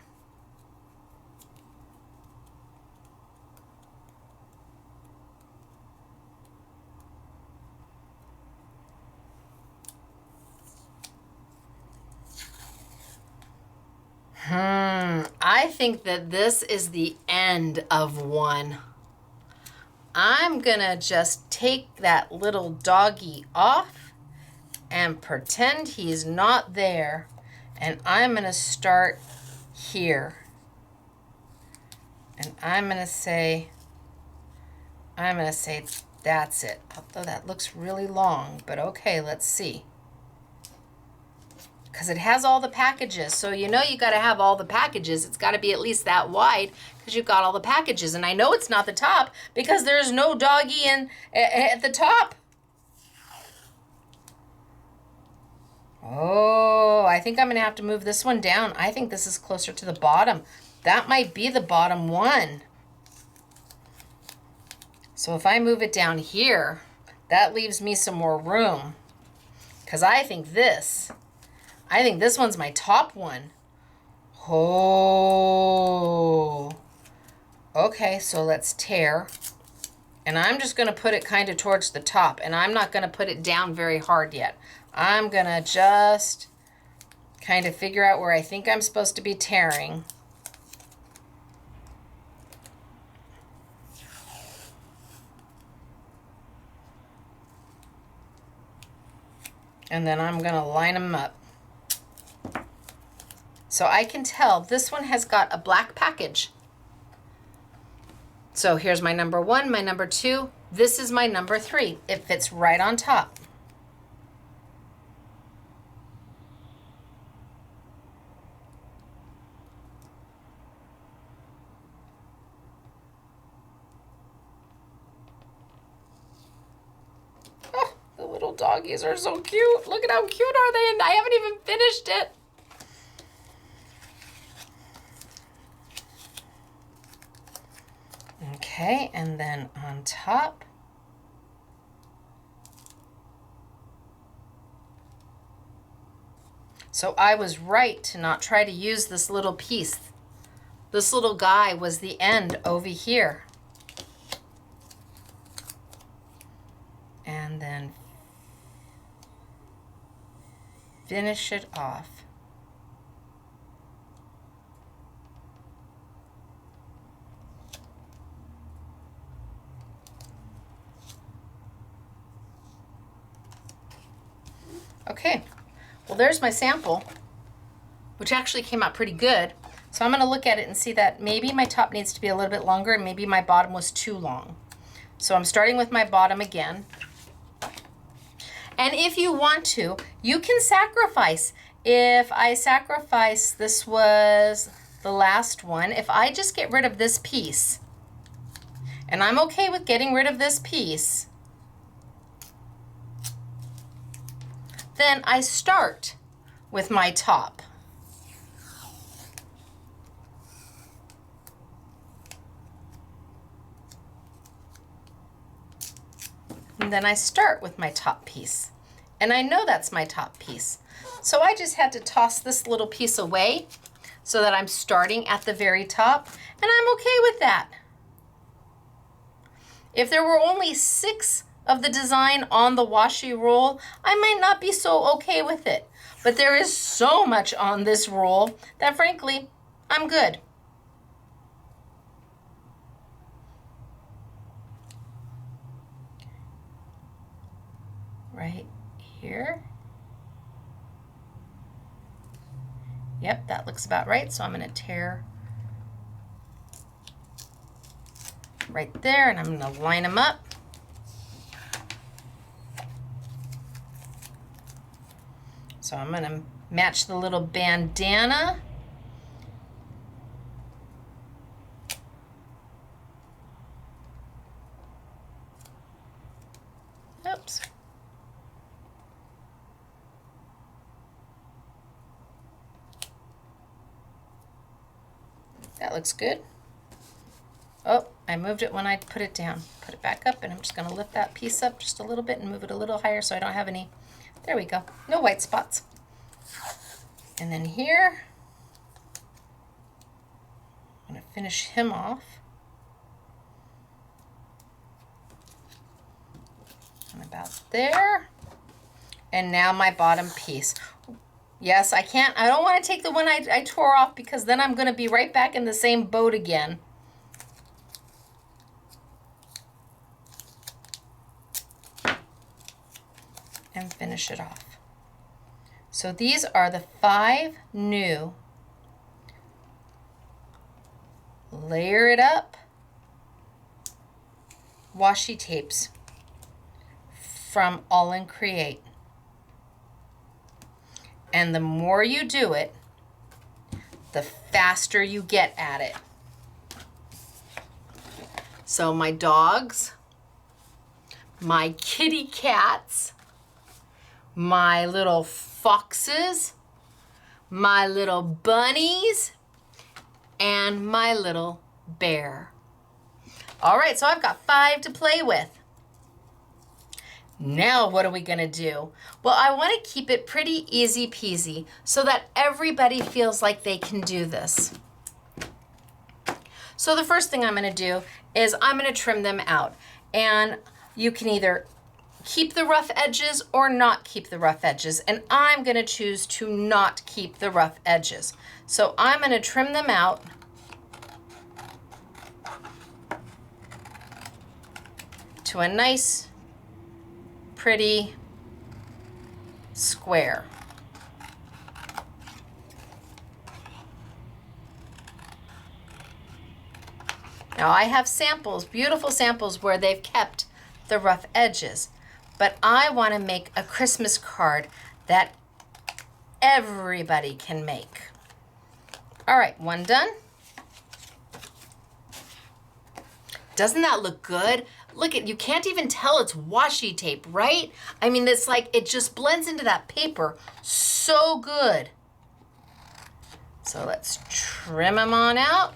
I think that this is the end of one. I'm gonna just take that little doggy off and pretend he's not there. And I'm gonna start here. And I'm gonna say that's it. Although that looks really long, but okay, let's see. Because it has all the packages. So you know you gotta have all the packages. It's gotta be at least that wide because you've got all the packages. And I know it's not the top because there's no doggy at the top. Oh, I think I'm gonna have to move this one down. I think this is closer to the bottom. That might be the bottom one. So if I move it down here, that leaves me some more room. Because I think this one's my top one. Oh. Okay, so let's tear. And I'm just gonna put it kind of towards the top, and I'm not gonna put it down very hard yet. I'm gonna just kind of figure out where I think I'm supposed to be tearing. And then I'm gonna line them up. So I can tell this one has got a black package. So here's my number 1, my number 2. This is my number 3. It fits right on top. The little doggies are so cute. Look at how cute are they, and I haven't even finished it. Okay, and then on top. So I was right to not try to use this little piece. This little guy was the end over here. And then finish it off. Okay, well there's my sample, which actually came out pretty good. So I'm gonna look at it and see that maybe my top needs to be a little bit longer and maybe my bottom was too long. So I'm starting with my bottom again. And if you want to, you can sacrifice. If I sacrifice, this was the last one, if I just get rid of this piece, and I'm okay with getting rid of this piece, then I start with my top. And then I start with my top piece. And I know that's my top piece. So I just had to toss this little piece away so that I'm starting at the very top, and I'm okay with that. If there were only 6 of the design on the washi roll, I might not be so okay with it. But there is so much on this roll that frankly, I'm good. Right here. Yep, that looks about right. So I'm gonna tear right there, and I'm gonna line them up. So I'm gonna match the little bandana. Oops. That looks good. Oh, I moved it when I put it down. Put it back up, and I'm just gonna lift that piece up just a little bit and move it a little higher so I don't have any. There we go. No white spots. And then here, I'm gonna finish him off. And about there. And now my bottom piece. Yes, I can't. I don't want to take the one I tore off because then I'm going to be right back in the same boat again. And finish it off. So these are the 5 new. Layer it up washi tapes from AALL Create. And the more you do it, the faster you get at it. So my dogs, my kitty cats, my little foxes, my little bunnies, and my little bear. All right, so I've got 5 to play with. Now what are we gonna do? Well, I wanna keep it pretty easy peasy so that everybody feels like they can do this. So the first thing I'm gonna do is I'm gonna trim them out. And you can either keep the rough edges or not keep the rough edges. And I'm gonna choose to not keep the rough edges. So I'm gonna trim them out to a nice, pretty square. Now I have samples, beautiful samples where they've kept the rough edges, but I want to make a Christmas card that everybody can make. All right, one done. Doesn't that look good? Look at, you can't even tell it's washi tape, right? I mean, it's like, it just blends into that paper so good. So let's trim them on out.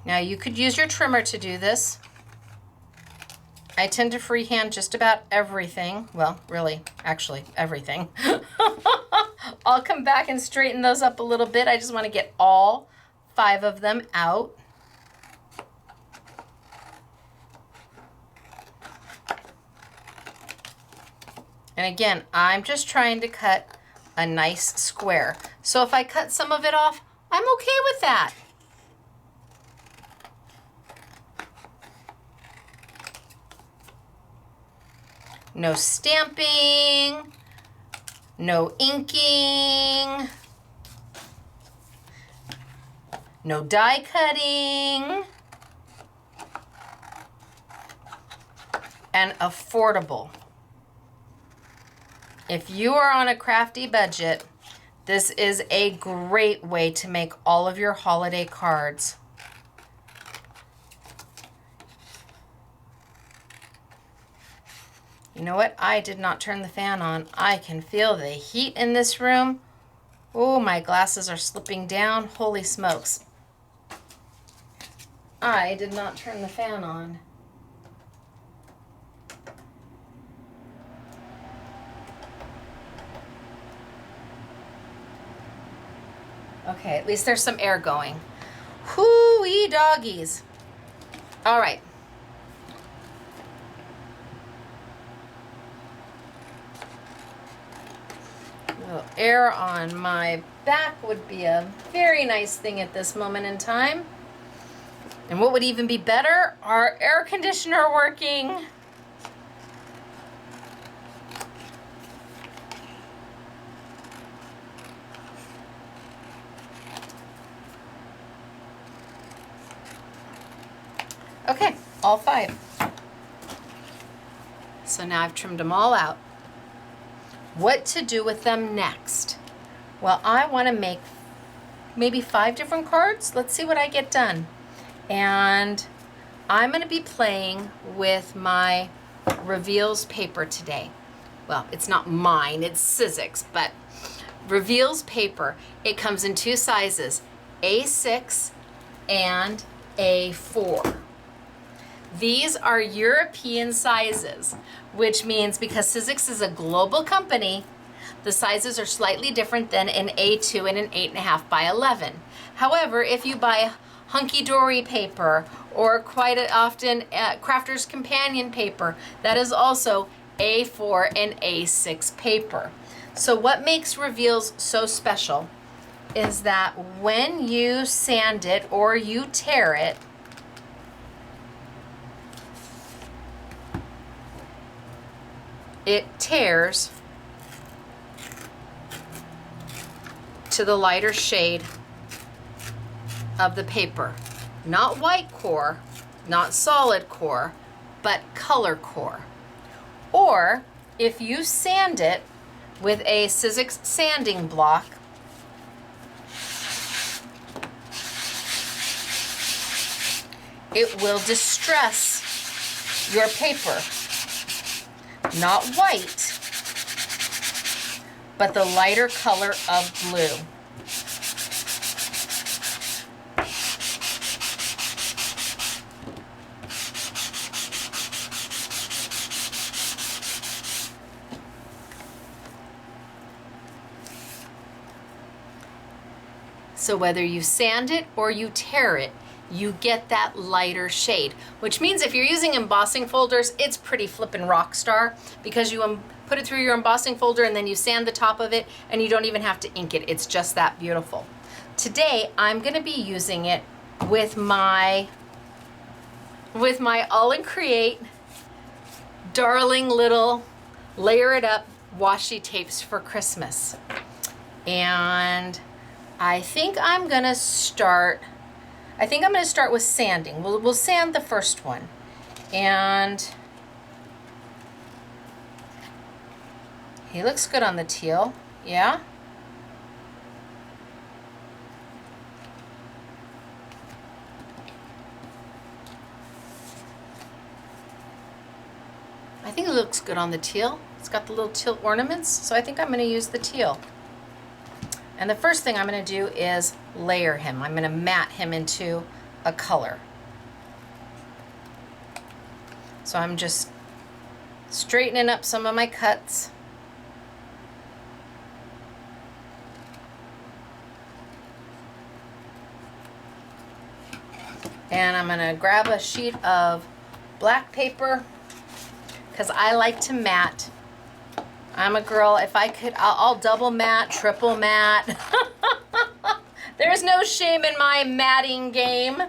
Now you could use your trimmer to do this. I tend to freehand just about everything. Well, really, actually, everything. I'll come back and straighten those up a little bit. I just want to get all 5 of them out. And again, I'm just trying to cut a nice square. So if I cut some of it off, I'm okay with that. No stamping, no inking, no die cutting, and affordable. If you are on a crafty budget, this is a great way to make all of your holiday cards. You know what? I did not turn the fan on. I can feel the heat in this room. Oh, my glasses are slipping down. Holy smokes. I did not turn the fan on. Okay, at least there's some air going. Hoo-wee doggies. All right. A little air on my back would be a very nice thing at this moment in time. And what would even be better? Our air conditioner working. Okay, all 5. So now I've trimmed them all out. What to do with them next? Well, I want to make maybe 5 different cards. Let's see what I get done. And I'm going to be playing with my Reveals paper today. Well, it's not mine, it's Sizzix, but Reveals paper. It comes in 2 sizes, A6 and A4. These are European sizes, which means because Sizzix is a global company, The sizes are slightly different than an A2 and an 8.5 by 11. However, if you buy hunky-dory paper or quite often Crafter's Companion paper, that is also A4 and A6 paper. So what makes reveals so special is that when you sand it or you tear it, it tears to the lighter shade of the paper. Not white core, not solid core, but color core. Or if you sand it with a Sizzix sanding block, it will distress your paper. Not white, but the lighter color of blue. So whether you sand it or you tear it, you get that lighter shade, which means if you're using embossing folders, it's pretty flippin' rock star, because you put it through your embossing folder and then you sand the top of it and you don't even have to ink it. It's just that beautiful. Today, I'm gonna be using it with my AALL Create darling little layer it up washi tapes for Christmas. And I think I'm gonna start with sanding. We'll sand the first one. And he looks good on the teal, yeah? I think it looks good on the teal. It's got the little teal ornaments, so I think I'm gonna use the teal. And the first thing I'm gonna do is layer him. I'm gonna mat him into a color. So I'm just straightening up some of my cuts. And I'm gonna grab a sheet of black paper because I like to mat. I'm a girl, if I could, I'll double mat, triple mat. There's no shame in my matting game.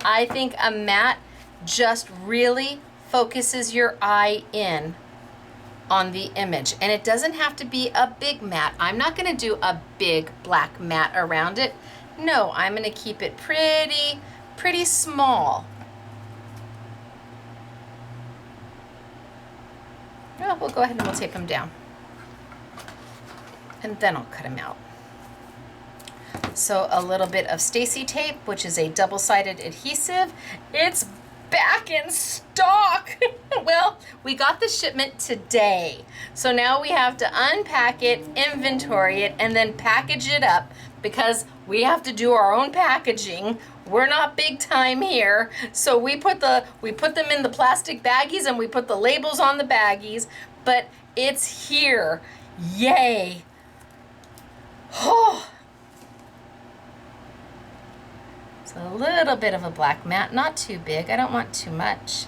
I think a mat just really focuses your eye in on the image. And it doesn't have to be a big mat. I'm not gonna do a big black mat around it. No, I'm gonna keep it pretty small. Oh, we'll go ahead and we'll tape them down. And then I'll cut them out. So a little bit of Stacy tape, which is a double-sided adhesive. It's back in stock. Well, we got the shipment today. So now we have to unpack it, inventory it, and then package it up because we have to do our own packaging. We're not big time here. So we put them in the plastic baggies and we put the labels on the baggies, but it's here. Yay. Oh. So a little bit of a black mat, not too big. I don't want too much.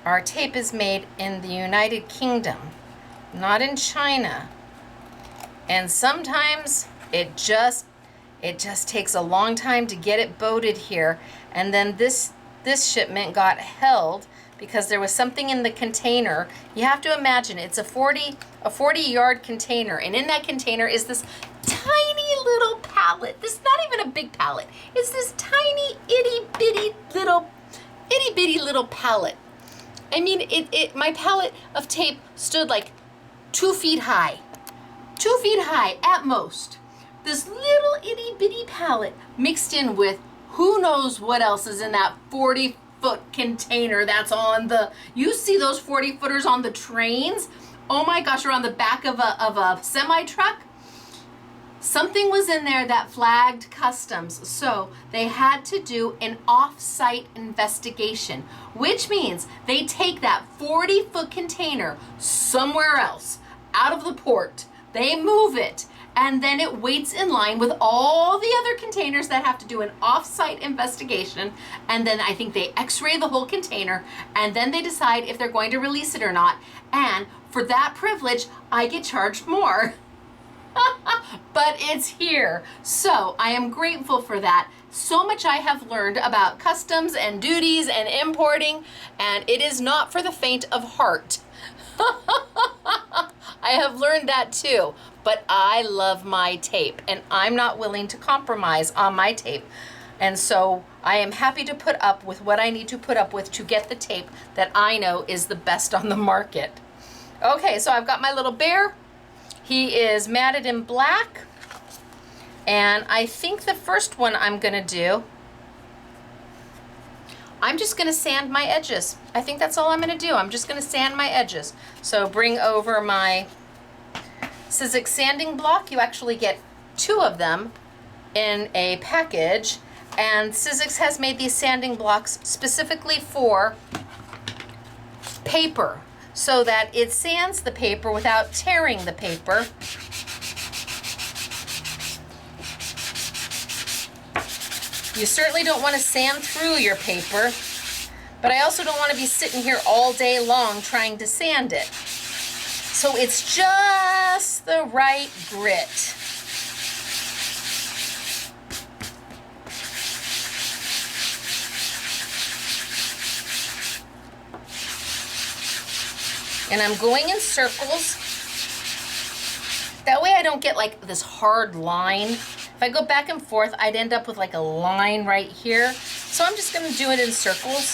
Our tape is made in the United Kingdom, not in China. And sometimes it just takes a long time to get it boated here. And then this shipment got held because there was something in the container. You have to imagine it's a 40-yard container, and in that container is this tiny little pallet. This is not even a big pallet. It's this tiny itty bitty little pallet. I mean, my pallet of tape stood like 2 feet high. 2 feet high at most. This little itty bitty pallet mixed in with who knows what else is in that 40-foot container that's on the, you see those 40-footers on the trains? Oh my gosh, or on the back of a semi-truck? something was in there that flagged customs, so they had to do an off-site investigation, which means they take that 40-foot container somewhere else out of the port, they move it, and then it waits in line with all the other containers that have to do an off-site investigation, and then I think they x-ray the whole container, and then they decide if they're going to release it or not, and for that privilege, I get charged more. But it's here. So I am grateful for that. So much I have learned about customs and duties and importing, and it is not for the faint of heart. I have learned that too, but I love my tape and I'm not willing to compromise on my tape. And so I am happy to put up with what I need to put up with to get the tape that I know is the best on the market. Okay, so I've got my little bear. He is matted in black. And I think the first one I'm gonna do, I'm just gonna sand my edges. I think that's all I'm gonna do. I'm just gonna sand my edges. So bring over my Sizzix sanding block. You actually get 2 of them in a package. And Sizzix has made these sanding blocks specifically for paper, so that it sands the paper without tearing the paper. You certainly don't want to sand through your paper, but I also don't want to be sitting here all day long trying to sand it. So it's just the right grit. And I'm going in circles. That way I don't get like this hard line. If I go back and forth, I'd end up with like a line right here. So I'm just gonna do it in circles.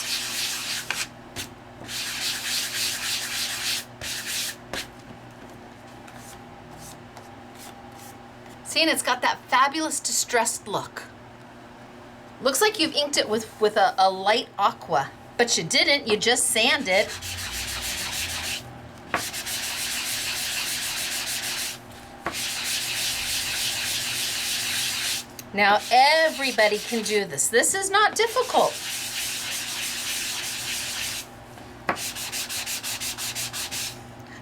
See, and it's got that fabulous distressed look. Looks like you've inked it with a light aqua, but you didn't, you just sanded. Now everybody can do this. This is not difficult.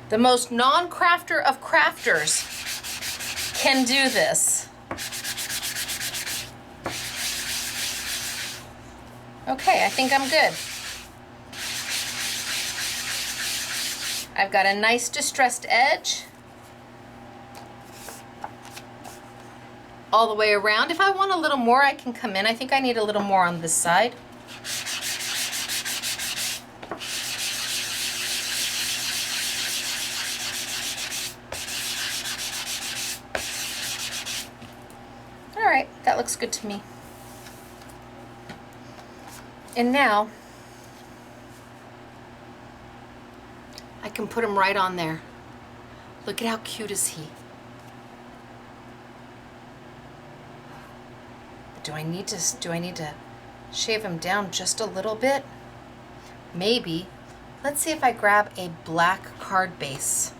The most non-crafter of crafters can do this. Okay, I think I'm good. I've got a nice distressed edge all the way around. If I want a little more, I can come in. I think I need a little more on this side. All right, that looks good to me. And now I can put him right on there. Look at how cute is he. Do I need to shave him down just a little bit? Maybe. Let's see if I grab a black card base.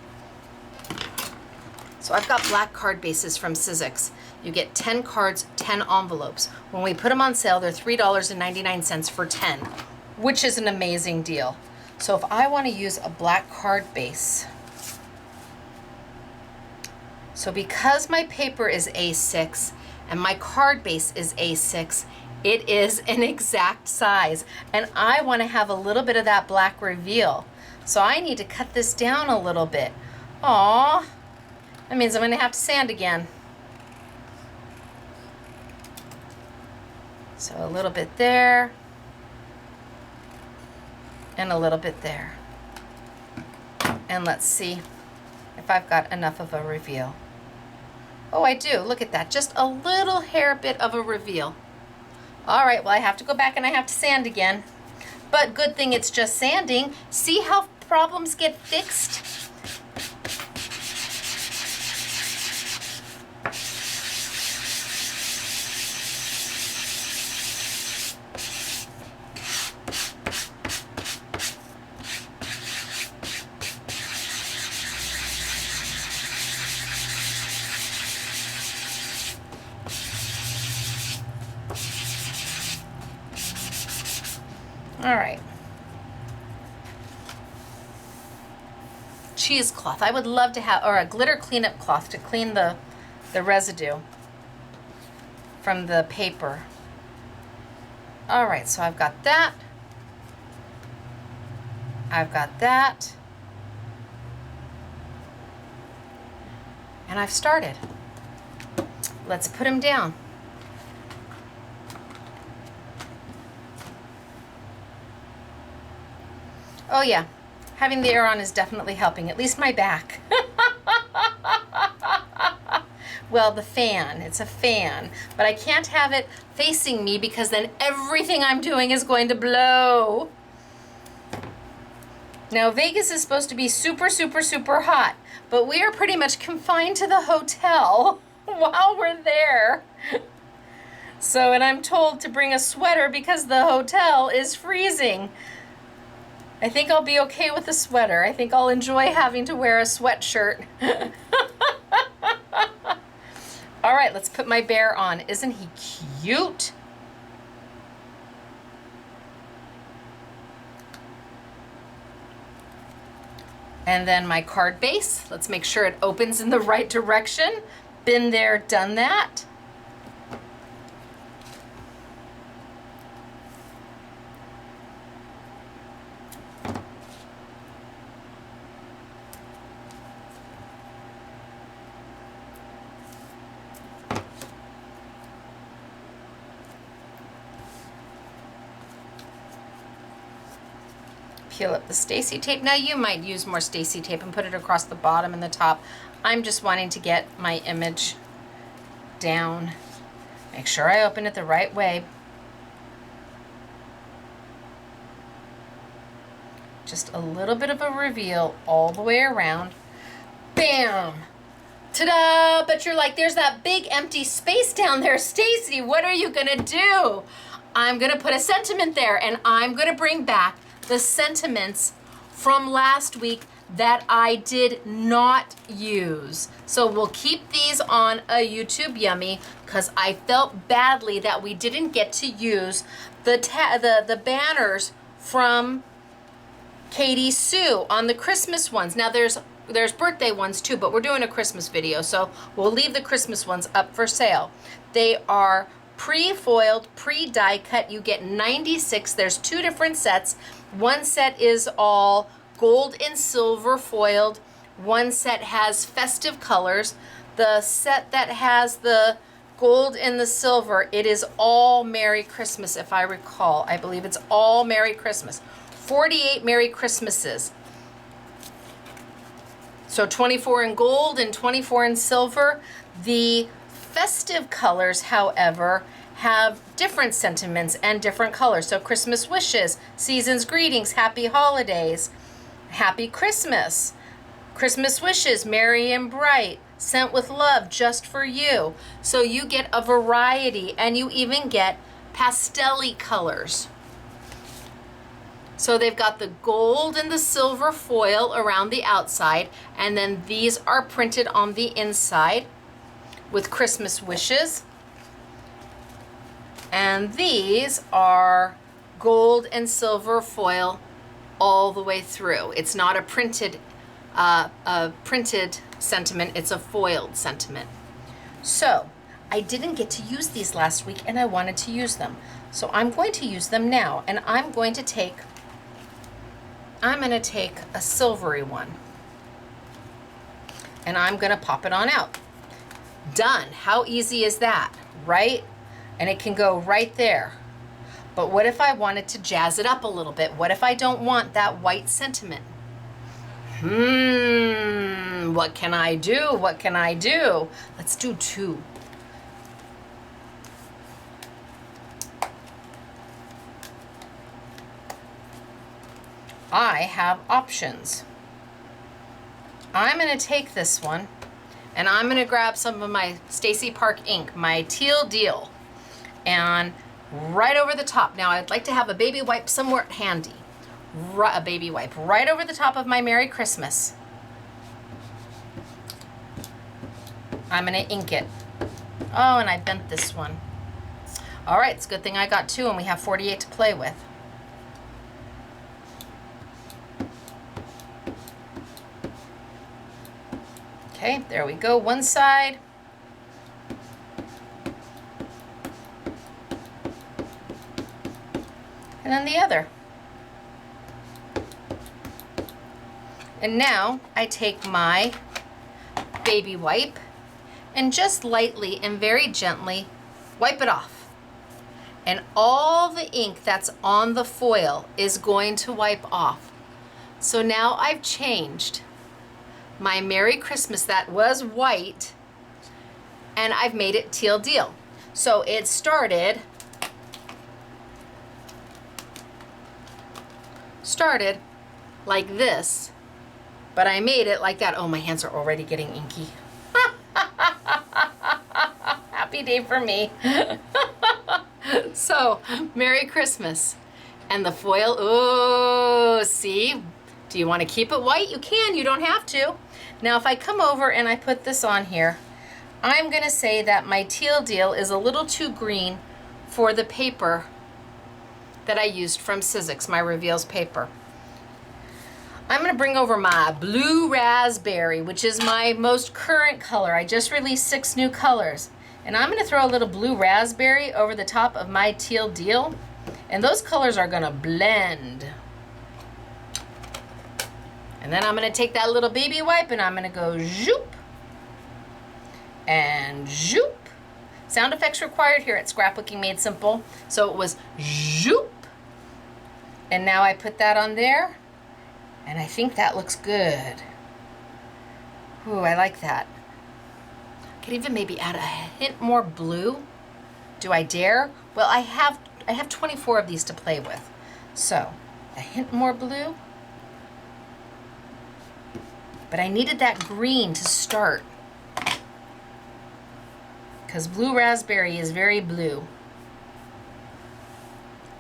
So I've got black card bases from Sizzix. You get 10 cards, 10 envelopes. When we put them on sale, they're $3.99 for 10, which is an amazing deal. So if I want to use a black card base, so because my paper is A6 and my card base is A6, it is an exact size. And I want to have a little bit of that black reveal. So I need to cut this down a little bit. Aww, that means I'm going to have to sand again. So a little bit there, and a little bit there. And let's see if I've got enough of a reveal. Oh, I do. Look at that. Just a little hair bit of a reveal. All right, well, I have to go back and I have to sand again. But good thing it's just sanding. See how problems get fixed? All right. Cheesecloth. I would love to have, or a glitter cleanup cloth to clean the residue from the paper. All right, so I've got that. I've got that. And I've started. Let's put them down. Oh yeah, having the air on is definitely helping, at least my back. Well, the fan, it's a fan, but I can't have it facing me because then everything I'm doing is going to blow. Now, Vegas is supposed to be super, super, super hot, but we are pretty much confined to the hotel while we're there. So, and I'm told to bring a sweater because the hotel is freezing. I think I'll be okay with a sweater. I think I'll enjoy having to wear a sweatshirt. All right, let's put my bear on. Isn't he cute? And then my card base. Let's make sure it opens in the right direction. Been there, done that. Peel up the Stacy tape. Now you might use more Stacy tape and put it across the bottom and the top. I'm just wanting to get my image down. Make sure I open it the right way. Just a little bit of a reveal all the way around. Bam! Ta-da! But you're like, there's that big empty space down there, Stacy. What are you gonna do? I'm gonna put a sentiment there, and I'm gonna bring back the sentiments from last week that I did not use. So we'll keep these on a YouTube Yummy because I felt badly that we didn't get to use the banners from Katie Sue on the Christmas ones. Now there's birthday ones too, but we're doing a Christmas video, so we'll leave the Christmas ones up for sale. They are pre-foiled, pre-die cut. You get 96. There's 2 different sets. One set is all gold and silver foiled. One set has festive colors. The set that has the gold and the silver, it is all Merry Christmas, if I recall. I believe it's all Merry Christmas. 48 Merry Christmases. So 24 in gold and 24 in silver. The festive colors, however, have different sentiments and different colors. So Christmas wishes, season's greetings, happy holidays, happy Christmas, Christmas wishes, merry and bright, sent with love just for you. So you get a variety, and you even get pastel-y colors. So they've got the gold and the silver foil around the outside, and then these are printed on the inside with Christmas wishes. And these are gold and silver foil all the way through. It's not a printed sentiment, it's a foiled sentiment. So I didn't get to use these last week, and I wanted to use them. So I'm going to use them now, and I'm going to take a silvery one, and I'm gonna pop it on out. Done. How easy is that, right? And it can go right there. But what if I wanted to jazz it up a little bit? What if I don't want that white sentiment? What can I do? What can I do? Let's do 2. I have options. I'm going to take this one, and I'm going to grab some of my Stacy Park ink, my teal deal, and right over the top. Now I'd like to have a baby wipe somewhere handy. A baby wipe right over the top of my Merry Christmas. I'm going to ink it. Oh, and I bent this one. All right, it's a good thing I got 2, and we have 48 to play with. Okay, there we go, one side. And then the other. And now I take my baby wipe and just lightly and very gently wipe it off. And all the ink that's on the foil is going to wipe off. So now I've changed my Merry Christmas that was white and I've made it teal deal. So it started like this, but I made it like that. Oh, my hands are already getting inky. Happy day for me. So, Merry Christmas. And the foil, oh, see? Do you want to keep it white? You can, you don't have to. Now, if I come over and I put this on here, I'm gonna say that my teal deal is a little too green for the paper that I used from Sizzix, my Reveals paper. I'm gonna bring over my blue raspberry, which is my most current color. I just released 6 new colors. And I'm gonna throw a little blue raspberry over the top of my teal deal. And those colors are gonna blend. And then I'm gonna take that little baby wipe and I'm gonna go zoop and zoop. Sound effects required here at Scrapbooking Made Simple. So it was zoop. And now I put that on there. And I think that looks good. Ooh, I like that. Could even maybe add a hint more blue. Do I dare? Well, I have 24 of these to play with. So, a hint more blue. But I needed that green to start. Because blue raspberry is very blue.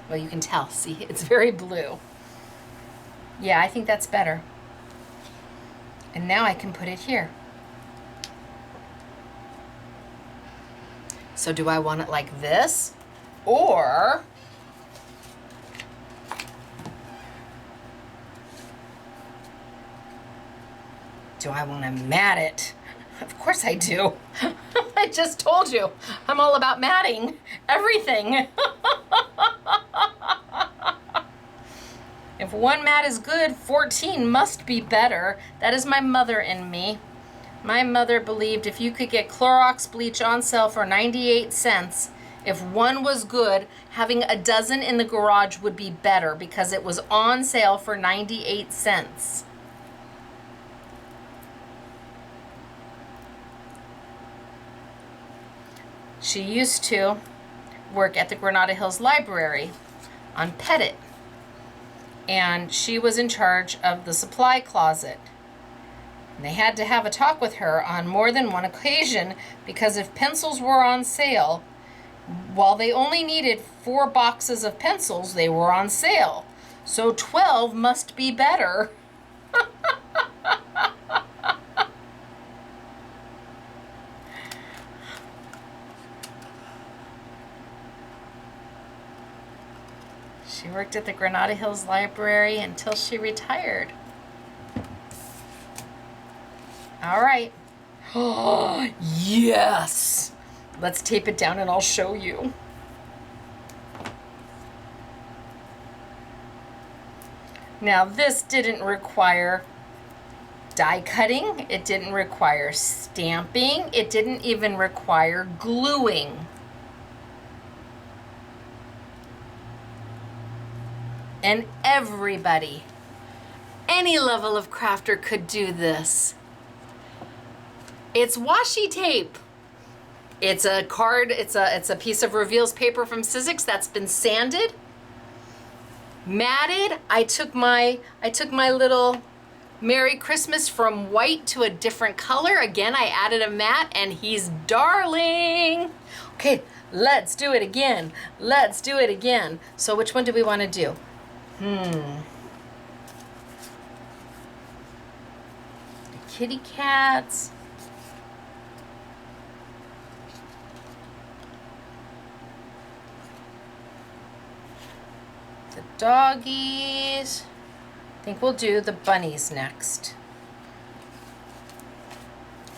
Well, you can tell, see, it's very blue. Yeah, I think that's better. And now I can put it here. So do I want it like this? Or do I want to mat it? Of course I do. I just told you, I'm all about matting everything. If one mat is good, 14 must be better. That is my mother in me. My mother believed if you could get Clorox bleach on sale for 98 cents, if one was good, having a dozen in the garage would be better because it was on sale for 98 cents. She used to work at the Granada Hills Library on Pettit, and she was in charge of the supply closet. And they had to have a talk with her on more than one occasion because if pencils were on sale, while they only needed 4 boxes of pencils, they were on sale. So 12 must be better. She worked at the Granada Hills Library until she retired. All right. Oh, yes. Let's tape it down and I'll show you. Now this didn't require die cutting. It didn't require stamping. It didn't even require gluing. And everybody, any level of crafter could do this. It's washi tape. It's a card, it's a piece of Reveals paper from Sizzix that's been sanded, matted. I took my little Merry Christmas from white to a different color. Again, I added a matte and he's darling. Okay, let's do it again. Let's do it again. So which one do we want to do? The kitty cats. The doggies. I think we'll do the bunnies next.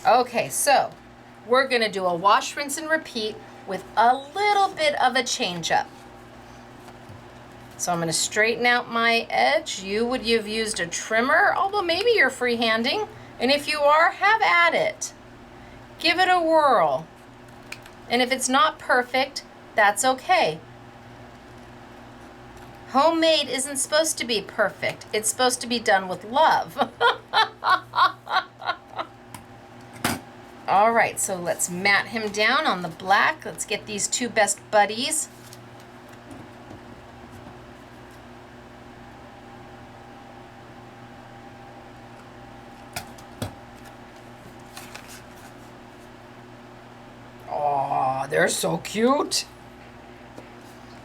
Okay, so we're gonna do a wash, rinse, and repeat with a little bit of a change up. So I'm gonna straighten out my edge. You would have used a trimmer, although maybe you're freehanding. And if you are, have at it. Give it a whirl. And if it's not perfect, that's okay. Homemade isn't supposed to be perfect. It's supposed to be done with love. All right, so let's mat him down on the black. Let's get these two best buddies. Oh, they're so cute.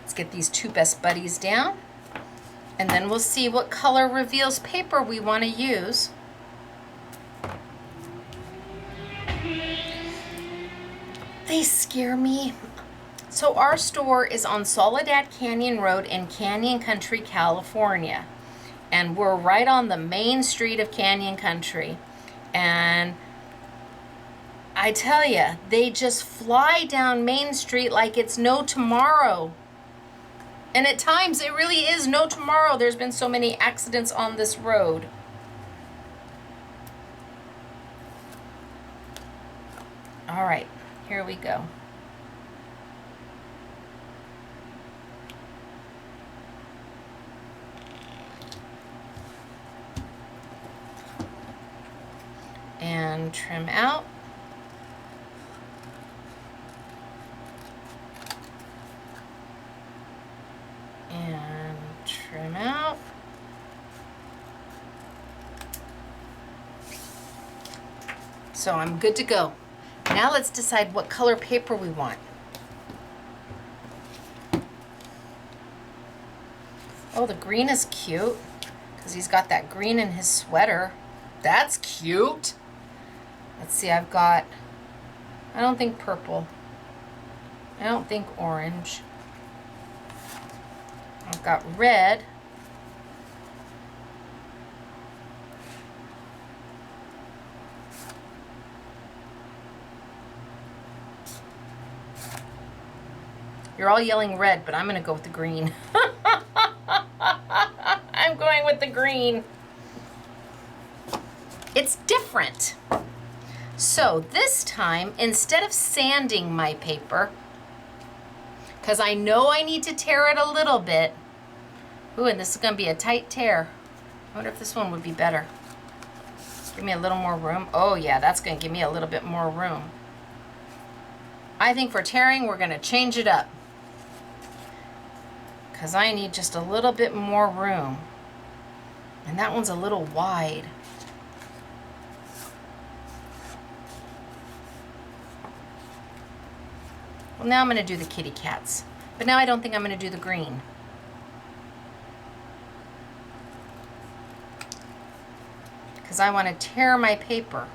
Let's get these two best buddies down, and then we'll see what color reveals paper we want to use. They scare me. So our store is on Soledad Canyon Road in Canyon Country, California. And we're right on the main street of Canyon Country. And I tell you, they just fly down Main Street like it's no tomorrow. And at times it really is no tomorrow. There's been so many accidents on this road. All right, here we go. And trim out. And trim out. So I'm good to go. Now let's decide what color paper we want. Oh, the green is cute because he's got that green in his sweater. That's cute. Let's see, I don't think purple. I don't think orange. I've got red. You're all yelling red, but I'm gonna go with the green. I'm going with the green. It's different. So this time, instead of sanding my paper, because I know I need to tear it a little bit. Ooh, and this is gonna be a tight tear. I wonder if this one would be better. Give me a little more room. Oh yeah, that's gonna give me a little bit more room. I think for tearing, we're gonna change it up, because I need just a little bit more room. And that one's a little wide. Well, now I'm going to do the kitty cats. But now I don't think I'm going to do the green. Because I want to tear my paper.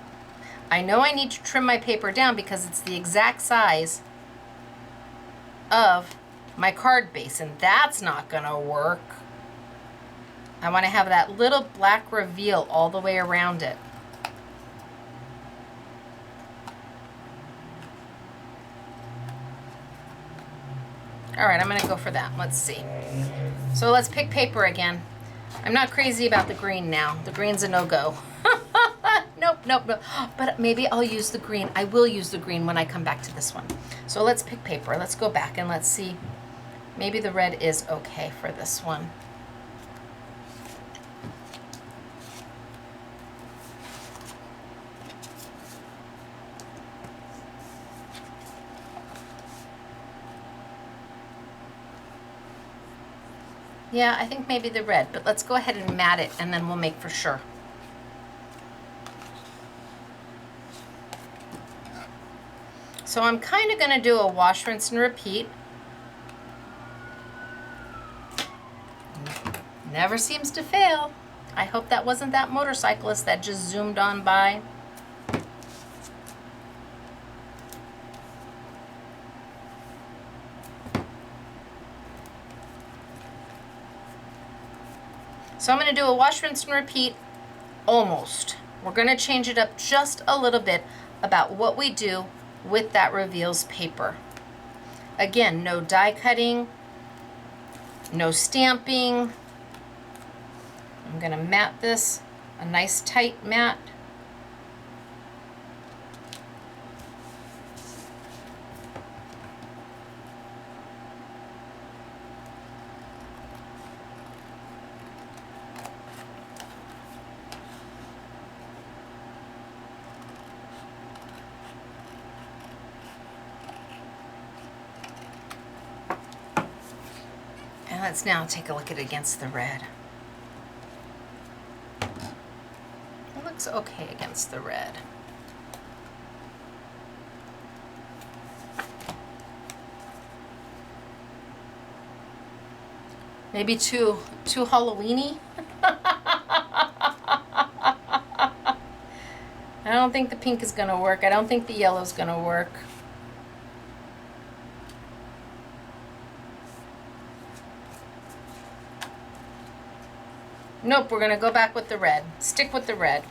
I know I need to trim my paper down because it's the exact size of my card base, and that's not going to work. I want to have that little black reveal all the way around it. All right, I'm gonna go for that. Let's see. So let's pick paper again. I'm not crazy about the green now. The green's a no-go. Nope. But maybe I'll use the green. I will use the green when I come back to this one. So let's pick paper. Let's go back and let's see. Maybe the red is okay for this one. Yeah, I think maybe the red, but let's go ahead and mat it and then we'll make for sure. So I'm kind of going to do a wash, rinse, and repeat. Never seems to fail. I hope that wasn't that motorcyclist that just zoomed on by. So I'm going to do a wash, rinse, and repeat almost. We're going to change it up just a little bit. about what we do with that reveals paper. Again, no die cutting, no stamping. I'm going to mat this, a nice tight mat. And let's now take a look at it against the red. It looks okay against the red. Maybe too Halloween-y. I don't think the pink is gonna work. I don't think the yellow's gonna work. Nope, we're gonna go back with the red. Stick with the red.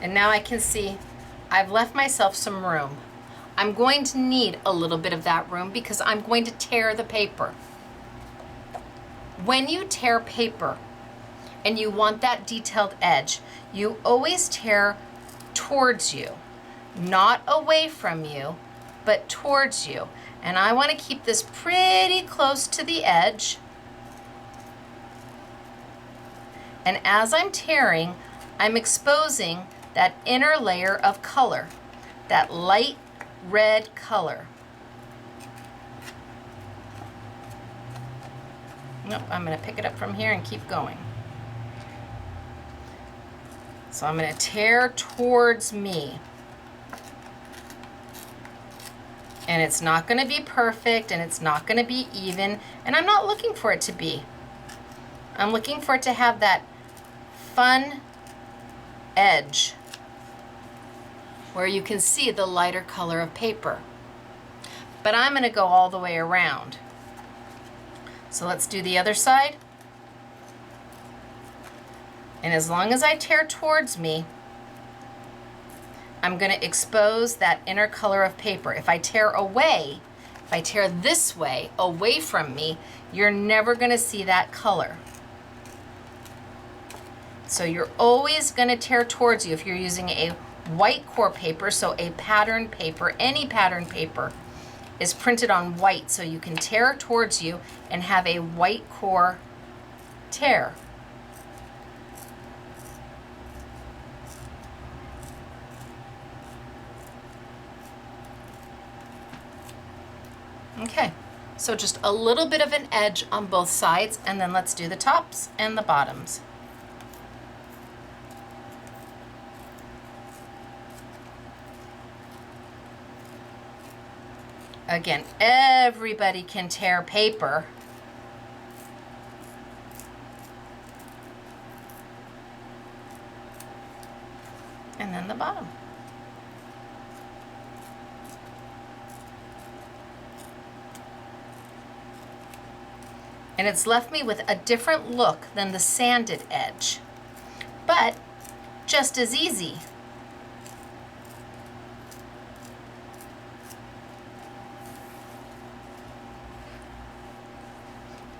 And now I can see I've left myself some room. I'm going to need a little bit of that room because I'm going to tear the paper. When you tear paper and you want that detailed edge, you always tear towards you, not away from you, but towards you. And I want to keep this pretty close to the edge. And as I'm tearing, I'm exposing that inner layer of color, that light red color. Nope, I'm going to pick it up from here and keep going. So I'm going to tear towards me. And it's not going to be perfect, and it's not going to be even, and I'm not looking for it to be. I'm looking for it to have that fun edge where you can see the lighter color of paper. But I'm going to go all the way around. So let's do the other side. And as long as I tear towards me, I'm going to expose that inner color of paper. If I tear away, if I tear this way, away from me, you're never going to see that color. So you're always going to tear towards you if you're using a white core paper, so a pattern paper, any pattern paper is printed on white, so you can tear towards you and have a white core tear. Okay, so just a little bit of an edge on both sides, and then let's do the tops and the bottoms. Again, everybody can tear paper. And then the bottom. And it's left me with a different look than the sanded edge, but just as easy.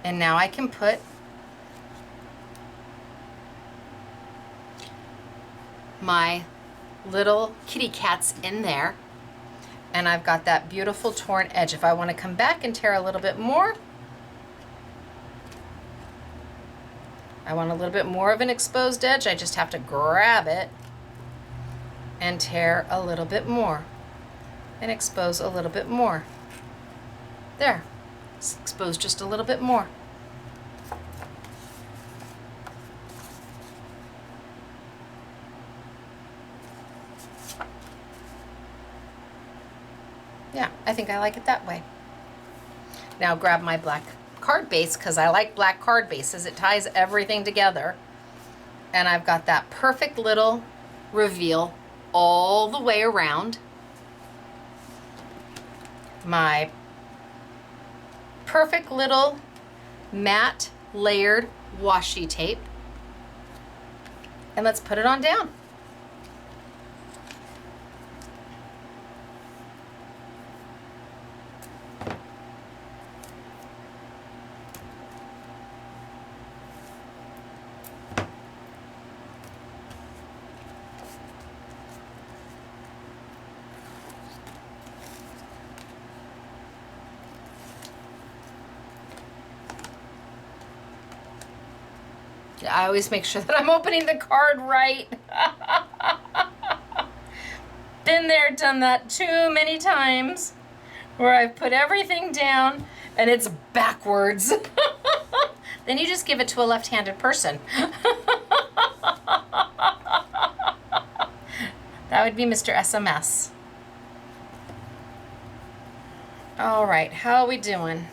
And now I can put my little kitty cats in there, and I've got that beautiful torn edge. If I want to come back and tear a little bit more, I want a little bit more of an exposed edge, I just have to grab it and tear a little bit more and expose a little bit more. There, it's exposed just a little bit more. Yeah, I think I like it that way. Now grab my black card base, because I like black card bases. It ties everything together. And I've got that perfect little reveal all the way around. My perfect little matte layered washi tape. And let's put it on down. I always make sure that I'm opening the card right. Been there, done that too many times, where I've put everything down and it's backwards. Then you just give it to a left-handed person. That would be Mr. SMS. All right, how are we doing?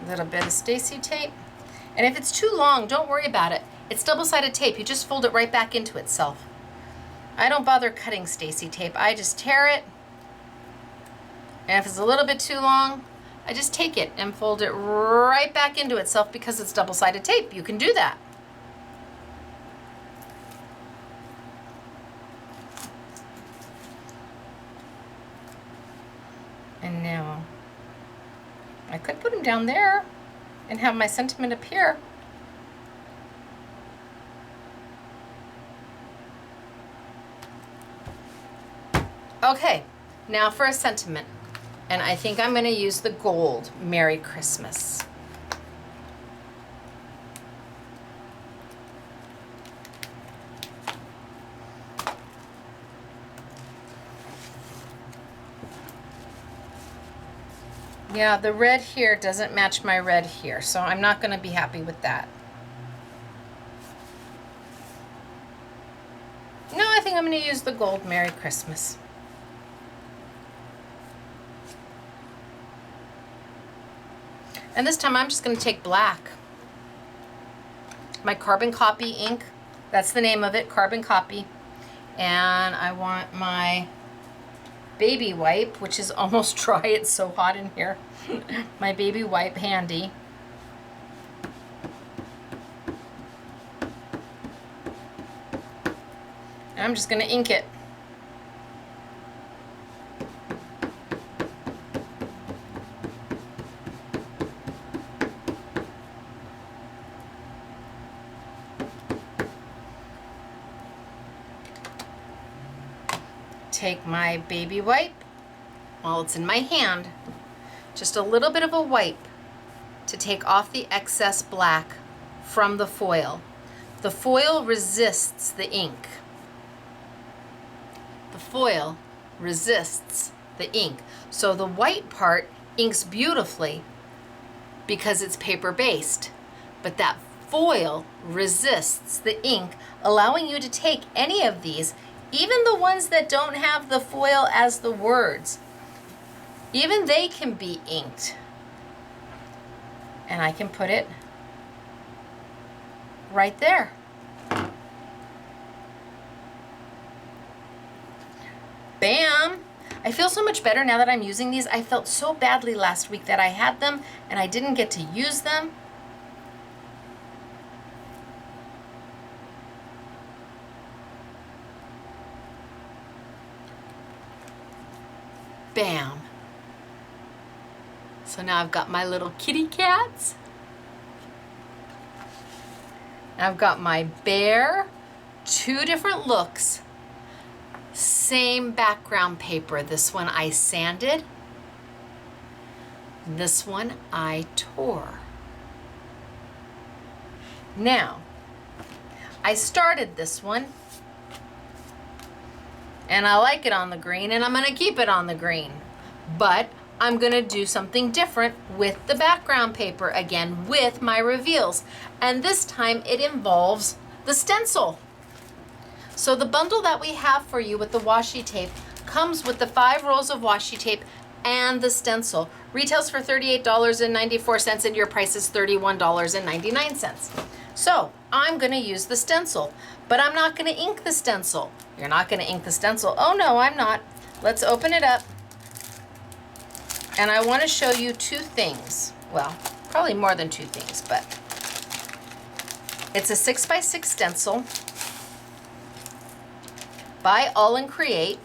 A little bit of Stacy tape. And if it's too long, don't worry about it. It's double-sided tape. You just fold it right back into itself. I don't bother cutting Stacy tape. I just tear it. And if it's a little bit too long, I just take it and fold it right back into itself because it's double-sided tape. You can do that. And now, I could put them down there and have my sentiment up here. Okay, now for a sentiment. And I think I'm going to use the gold, Merry Christmas. Yeah, the red here doesn't match my red here, so I'm not going to be happy with that. No, I think I'm going to use the gold Merry Christmas. And this time I'm just going to take black. My carbon copy ink, that's the name of it, carbon copy. And I want my baby wipe, which is almost dry, it's so hot in here. My baby wipe handy. And I'm just going to ink it. Take my baby wipe while it's in my hand, just a little bit of a wipe to take off the excess black from the foil. The foil resists the ink. The foil resists the ink. So the white part inks beautifully because it's paper based, but that foil resists the ink, allowing you to take any of these, even the ones that don't have the foil as the words, even they can be inked. And I can put it right there. Bam! I feel so much better now that I'm using these. I felt so badly last week that I had them and I didn't get to use them. Bam. So now I've got my little kitty cats. I've got my bear, two different looks, same background paper. This one I sanded, this one I tore. Now, I started this one, and I like it on the green, and I'm gonna keep it on the green. But I'm gonna do something different with the background paper again, with my reveals. And this time it involves the stencil. So the bundle that we have for you with the washi tape comes with the 5 rolls of washi tape and the stencil. Retails for $38.94 and your price is $31.99. So I'm gonna use the stencil, but I'm not gonna ink the stencil. You're not gonna ink the stencil. Oh no, I'm not. Let's open it up. And I wanna show you two things. Well, probably more than two things, but it's a 6x6 stencil by AALL Create.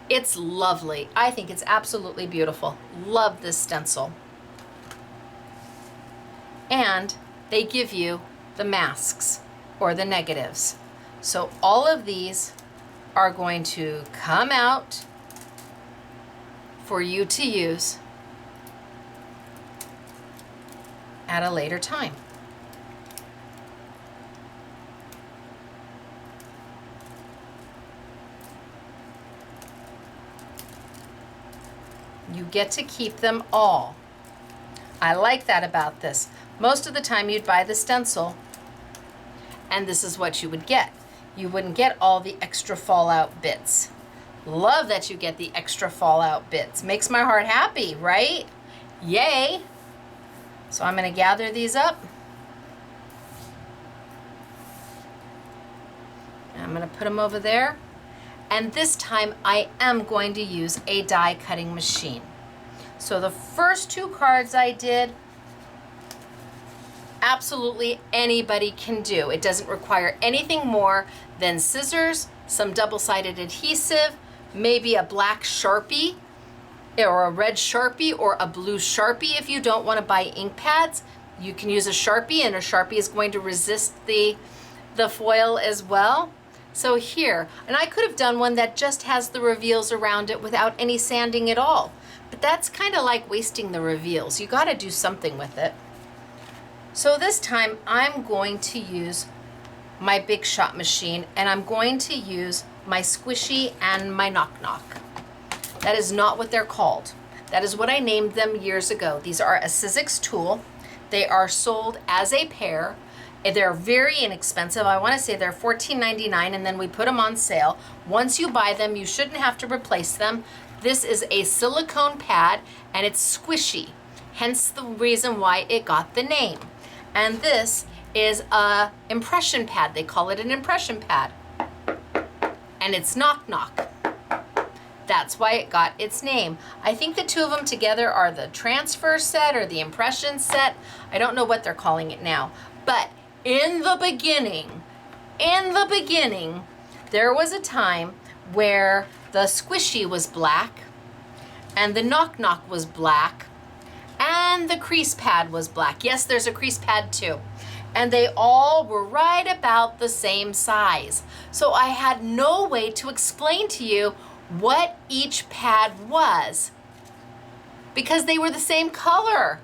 It's lovely. I think it's absolutely beautiful. Love this stencil. And they give you the masks or the negatives. So all of these are going to come out for you to use at a later time. You get to keep them all. I like that about this. Most of the time you'd buy the stencil and this is what you would get. You wouldn't get all the extra fallout bits. Love that you get the extra fallout bits. Makes my heart happy, right? Yay! So I'm gonna gather these up. And I'm gonna put them over there. And this time I am going to use a die cutting machine. So the first two cards I did, absolutely anybody can do. It doesn't require anything more than scissors, some double-sided adhesive, maybe a black Sharpie or a red Sharpie or a blue Sharpie. If you don't want to buy ink pads, you can use a Sharpie, and a Sharpie is going to resist the foil as well. So here, and I could have done one that just has the reveals around it without any sanding at all, but that's kind of like wasting the reveals. You got to do something with it. So this time I'm going to use my Big Shot machine, and I'm going to use my Squishy and my Knock Knock. That is not what they're called. That is what I named them years ago. These are a Sizzix tool. They are sold as a pair. They're very inexpensive. I want to say they're $14.99, and then we put them on sale. Once you buy them, you shouldn't have to replace them. This is a silicone pad, and it's squishy, hence the reason why it got the name. And this is a impression pad. They call it an impression pad. And it's Knock Knock. That's why it got its name. I think the two of them together are the transfer set or the impression set. I don't know what they're calling it now. But in the beginning, there was a time where the Squishy was black and the Knock Knock was black and the crease pad was black. Yes, there's a crease pad too. And they all were right about the same size. So I had no way to explain to you what each pad was because they were the same color.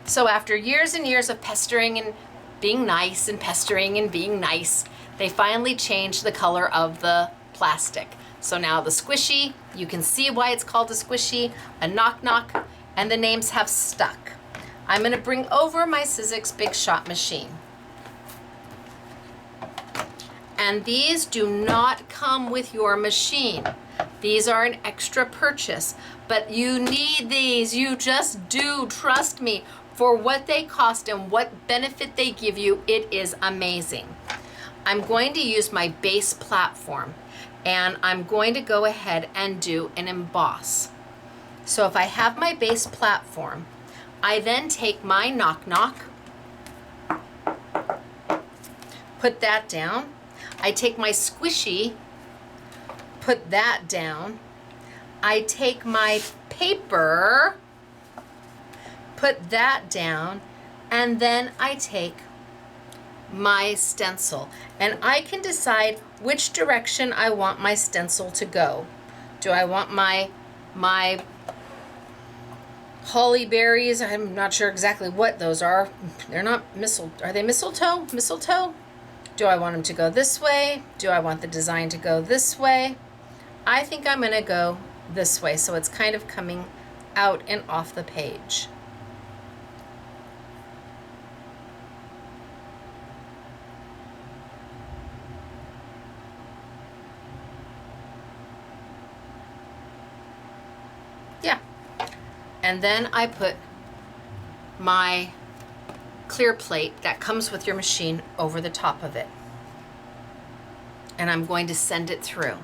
So after years and years of pestering and being nice and pestering and being nice, they finally changed the color of the plastic. So now the Squishy, you can see why it's called a Squishy, a Knock Knock, and the names have stuck. I'm gonna bring over my Sizzix Big Shot machine. And these do not come with your machine. These are an extra purchase, but you need these, you just do, trust me. For what they cost and what benefit they give you, it is amazing. I'm going to use my base platform, and I'm going to go ahead and do an emboss. So if I have my base platform, I then take my Knock Knock, put that down. I take my Squishy, put that down. I take my paper, put that down, and then I take my stencil. And I can decide which direction I want my stencil to go. Do I want my holly berries? I'm not sure exactly what those are. They're not are they mistletoe? Mistletoe? Do I want them to go this way? Do I want the design to go this way? I think I'm gonna go this way, so it's kind of coming out and off the page. Yeah. And then I put my clear plate that comes with your machine over the top of it. And I'm going to send it through.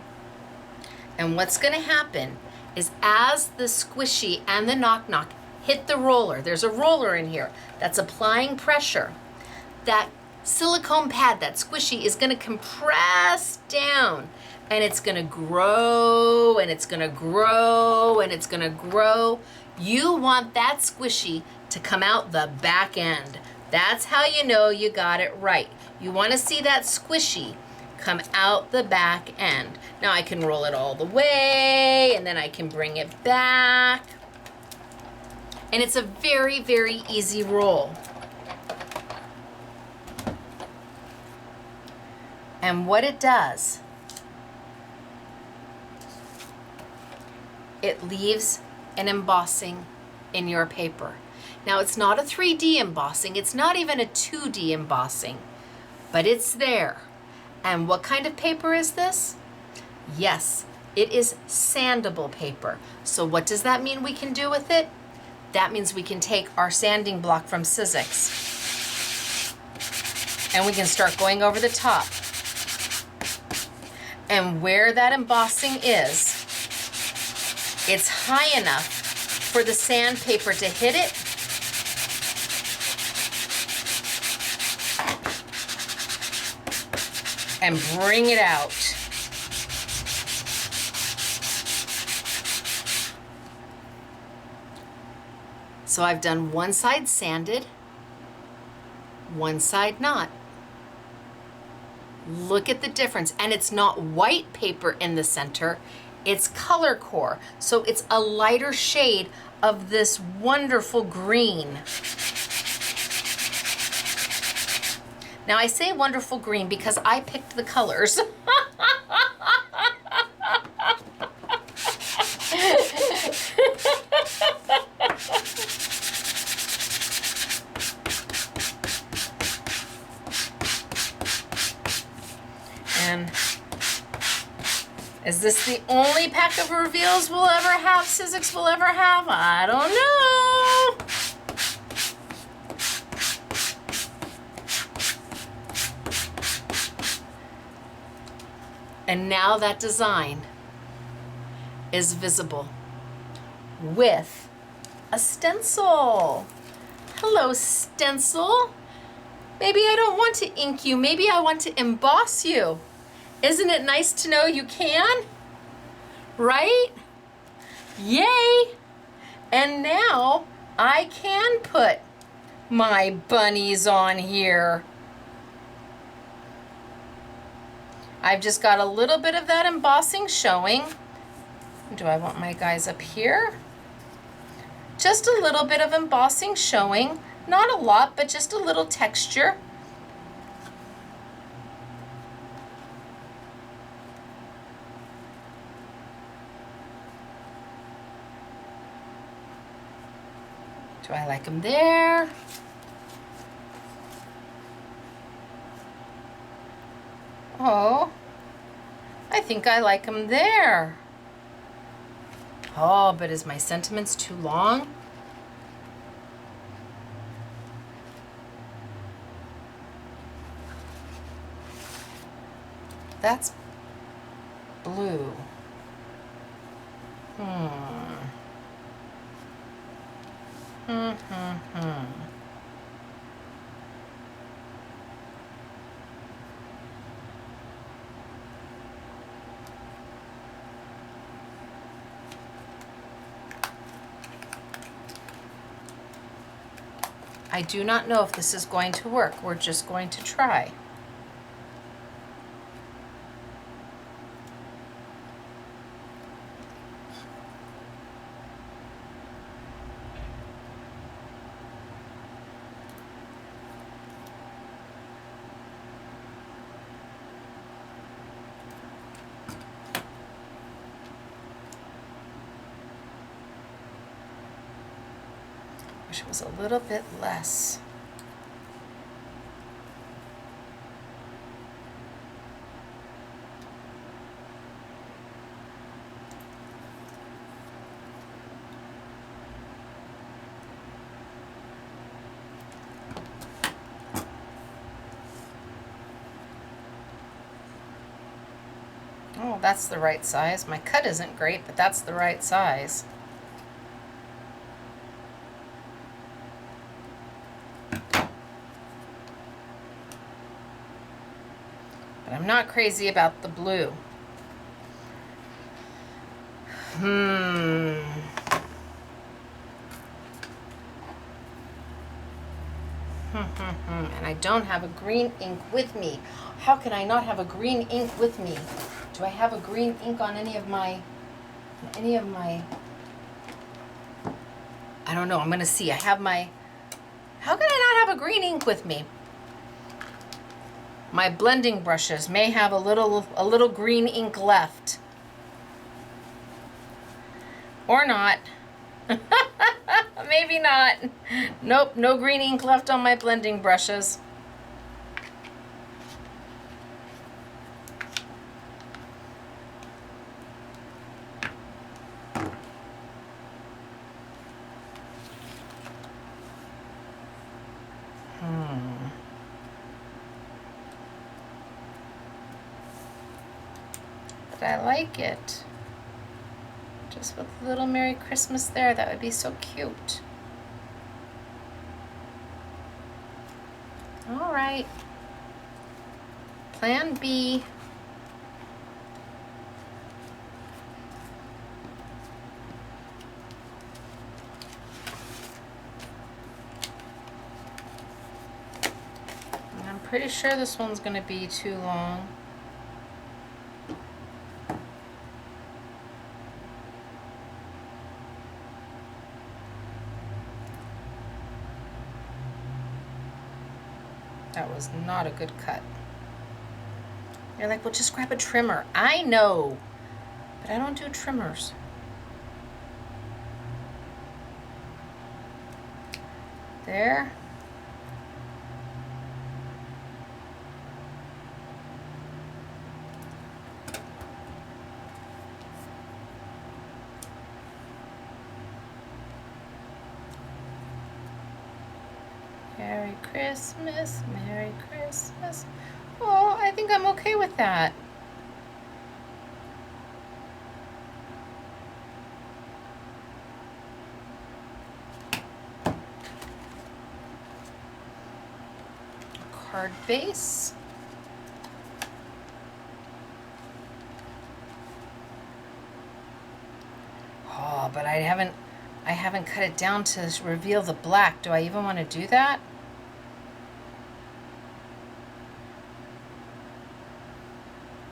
And what's going to happen is as the squishy and the knock knock hit the roller, there's a roller in here that's applying pressure, that silicone pad, that squishy, is going to compress down, and it's going to grow, and it's going to grow, and it's going to grow. You want that squishy to come out the back end. That's how you know you got it right. You want to see that squishy come out the back end. Now I can roll it all the way, and then I can bring it back. And it's a very, very easy roll. And what it does, it leaves an embossing in your paper. Now it's not a 3D embossing, it's not even a 2D embossing, but it's there. And what kind of paper is this? Yes, it is sandable paper. So what does that mean we can do with it? That means we can take our sanding block from Sizzix and we can start going over the top. And where that embossing is, it's high enough for the sandpaper to hit it and bring it out. So I've done one side sanded, one side not. Look at the difference. And it's not white paper in the center, it's color core. So it's a lighter shade of this wonderful green. Now I say wonderful green because I picked the colors. And is this the only pack of reveals we'll ever have, Sizzix will ever have? I don't know. And now that design is visible with a stencil. Hello, stencil. Maybe I don't want to ink you. Maybe I want to emboss you. Isn't it nice to know you can? Right? Yay! And now I can put my bunnies on here. I've just got a little bit of that embossing showing. Do I want my guys up here? Just a little bit of embossing showing. Not a lot, but just a little texture. Do I like them there? Oh, I think I like them there. Oh, but is my sentiments too long? That's blue. I do not know if this is going to work. We're just going to try. Wish it was a little bit less. Well, that's the right size. My cut isn't great, but that's the right size. But I'm not crazy about the blue. And I don't have a green ink with me. How can I not have a green ink with me? Do I have a green ink on any of my, I don't know, I'm gonna see. I have my, how can I not have a green ink with me? My blending brushes may have a little green ink left. Or not. Maybe not. Nope, no green ink left on my blending brushes. But I like it. Just with a little Merry Christmas there, that would be so cute. All right. Plan B. And I'm pretty sure this one's going to be too long. That was not a good cut. You're like, well, just grab a trimmer. I know, but I don't do trimmers. There. Merry Christmas, Merry Christmas. Oh, I think I'm okay with that. Card base. Oh, but I haven't cut it down to reveal the black. Do I even want to do that?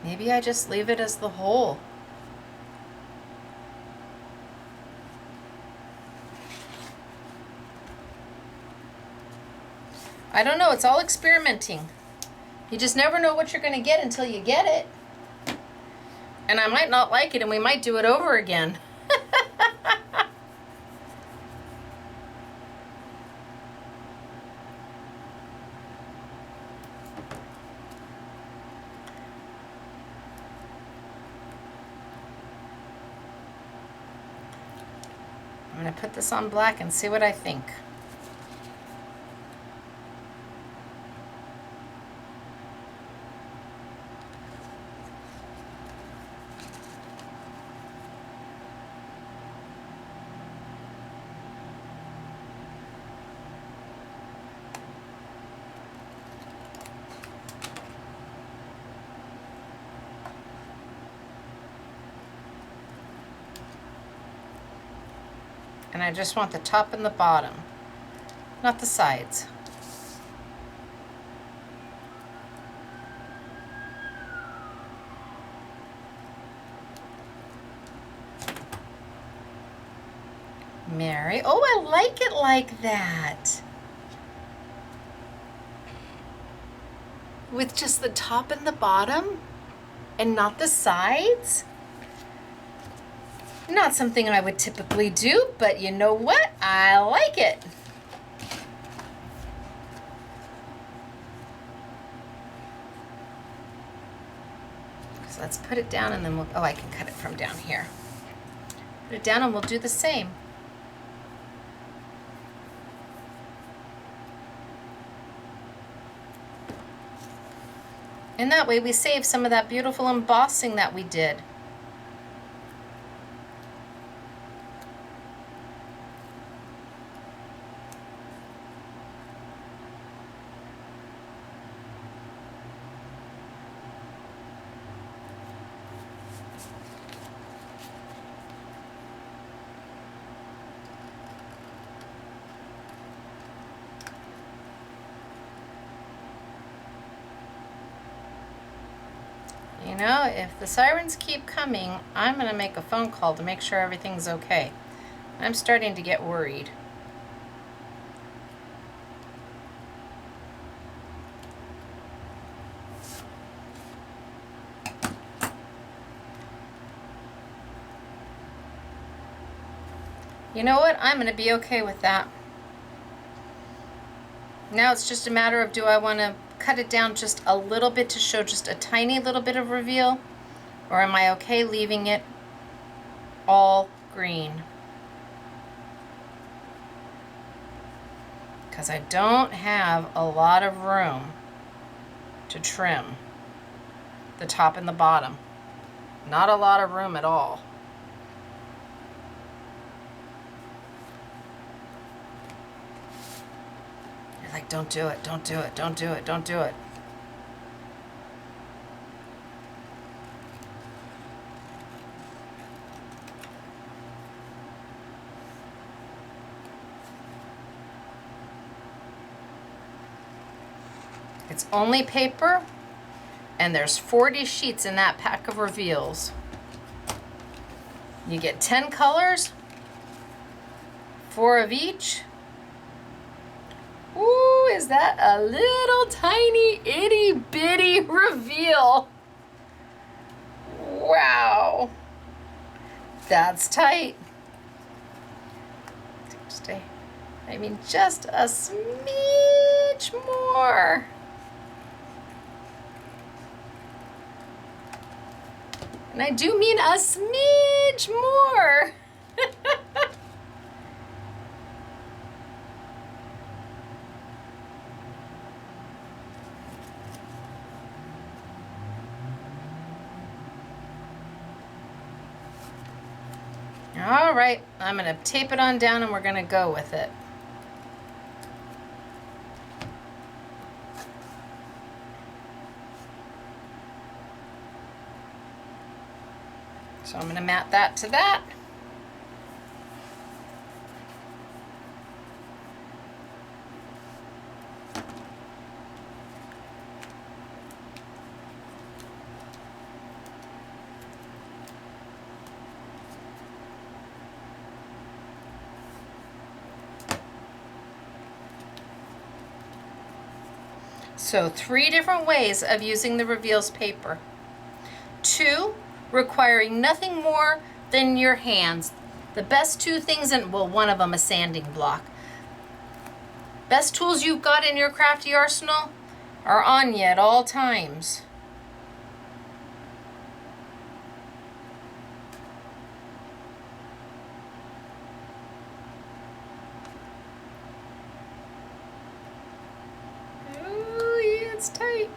Maybe I just leave it as the whole. I don't know, it's all experimenting. You just never know what you're gonna get until you get it. And I might not like it and we might do it over again. I'm going to put this on black and see what I think. And I just want the top and the bottom, not the sides. Mary, oh, I like it like that. With just the top and the bottom and not the sides? Not something I would typically do, but you know what? I like it. So let's put it down and then we'll, oh, I can cut it from down here. Put it down and we'll do the same. And that way we save some of that beautiful embossing that we did. You know, if the sirens keep coming, I'm going to make a phone call to make sure everything's okay. I'm starting to get worried. You know what? I'm going to be okay with that. Now it's just a matter of, do I want to cut it down just a little bit to show just a tiny little bit of reveal? Or am I okay leaving it all green? Because I don't have a lot of room to trim the top and the bottom. Not a lot of room at all. You're like, don't do it, don't do it, don't do it, don't do it. It's only paper, and there's 40 sheets in that pack of reveals. You get 10 colors, 4 of each. Ooh, is that a little tiny itty bitty reveal? Wow, that's tight. I mean, just a smidge more. And I do mean a smidge more. All right, I'm gonna tape it on down and we're gonna go with it. So I'm gonna mat that to that. So 3 different ways of using the reveals paper. 2, requiring nothing more than your hands. The best 2 things, and well, one of them a sanding block. Best tools you've got in your crafty arsenal are on you at all times. Ooh, yeah, it's tight.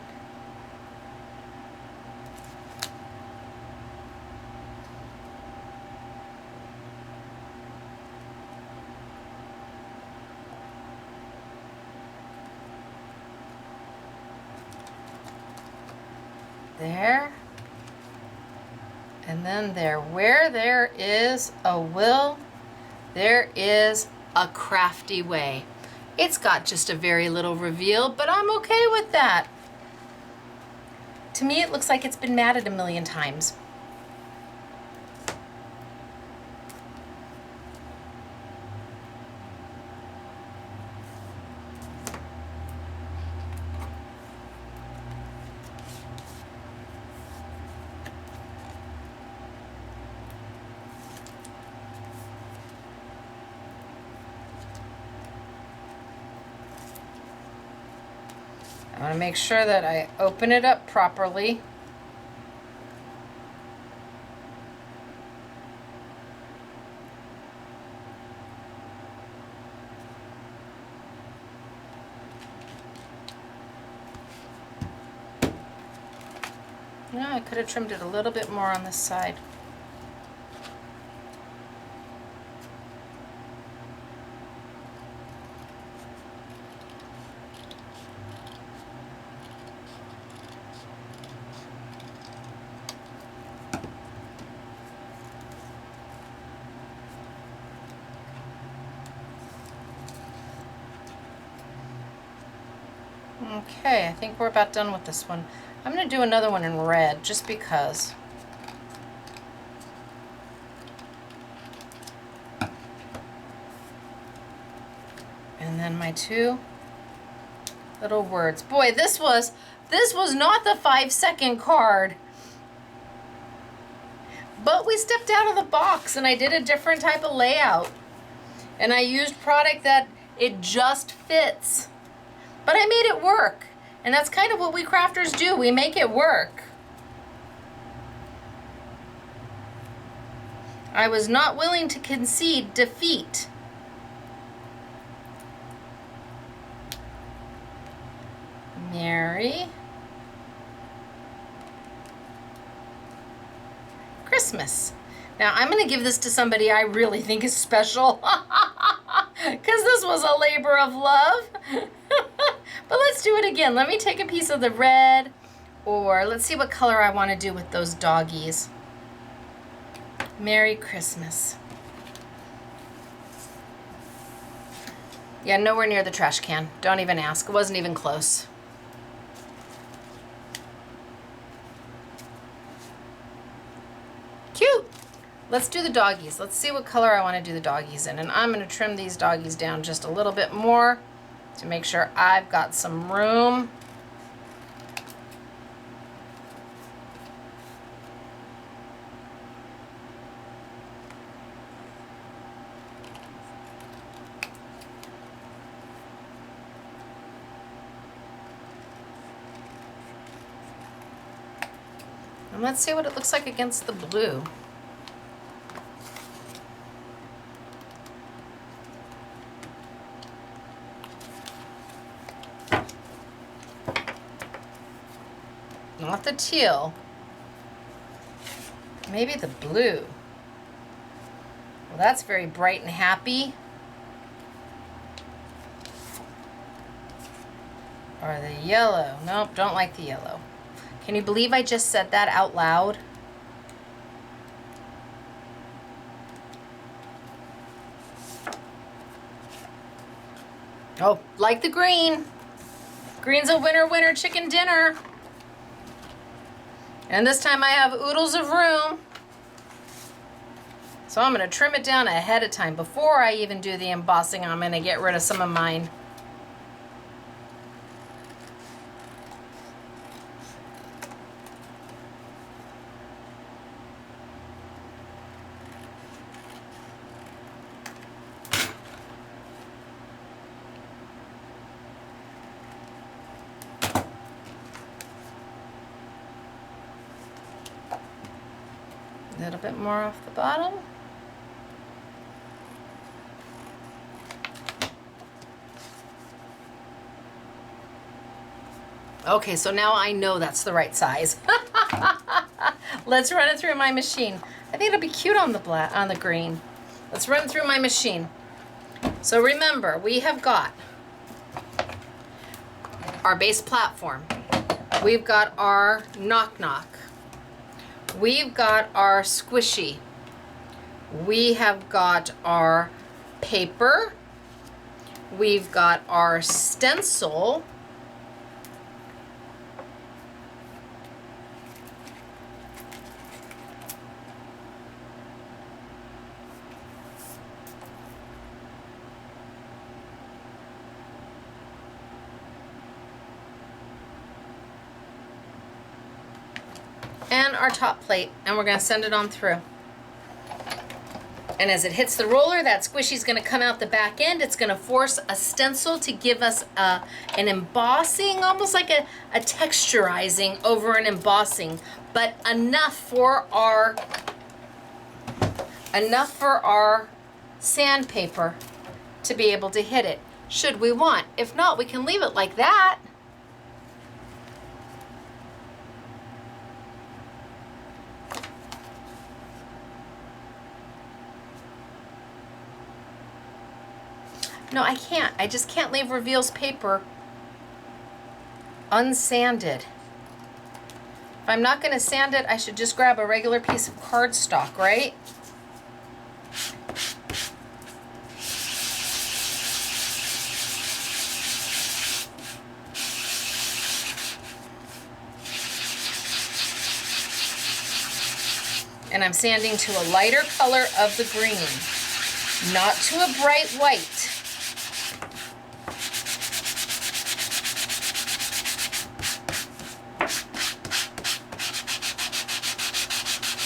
There, and then there. Where there is a will, there is a crafty way. It's got just a very little reveal, but I'm okay with that. To me, it looks like it's been matted a million times. I want to make sure that I open it up properly. You know, I could have trimmed it a little bit more on this side. Okay, I think we're about done with this one. I'm going to do another one in red just because. And then my two little words. Boy, this was not the 5-second card. But we stepped out of the box and I did a different type of layout. And I used product that it just fits. But I made it work. And that's kind of what we crafters do. We make it work. I was not willing to concede defeat. Merry Christmas. Now I'm going to give this to somebody I really think is special. Because this was a labor of love. But let's do it again. Let me take a piece of the red, or let's see what color I want to do with those doggies. Merry Christmas. Yeah, nowhere near the trash can. Don't even ask. It wasn't even close. Cute. Let's do the doggies. Let's see what color I want to do the doggies in. And I'm going to trim these doggies down just a little bit more to make sure I've got some room. And let's see what it looks like against the blue. Not the teal. Maybe the blue. Well, that's very bright and happy. Or the yellow. Nope, don't like the yellow. Can you believe I just said that out loud? Oh, like the green. Green's a winner, winner, chicken dinner. And this time I have oodles of room. So I'm going to trim it down ahead of time. Before I even do the embossing, I'm going to get rid of some of mine. A little bit more off the bottom. Okay, so now I know that's the right size. Let's run it through my machine. I think it'll be cute on the green. Let's run it through my machine. So remember, we have got our base platform. We've got our knock knock. We've got our squishy. We have got our paper. We've got our stencil. And our top plate, and we're going to send it on through. And as it hits the roller, that squishy is going to come out the back end. It's going to force a stencil to give us an embossing, almost like a texturizing over an embossing, but enough for our sandpaper to be able to hit it, should we want. If not, we can leave it like that. No, I can't. I just can't leave Reveal's paper unsanded. If I'm not going to sand it, I should just grab a regular piece of cardstock, right? And I'm sanding to a lighter color of the green, not to a bright white.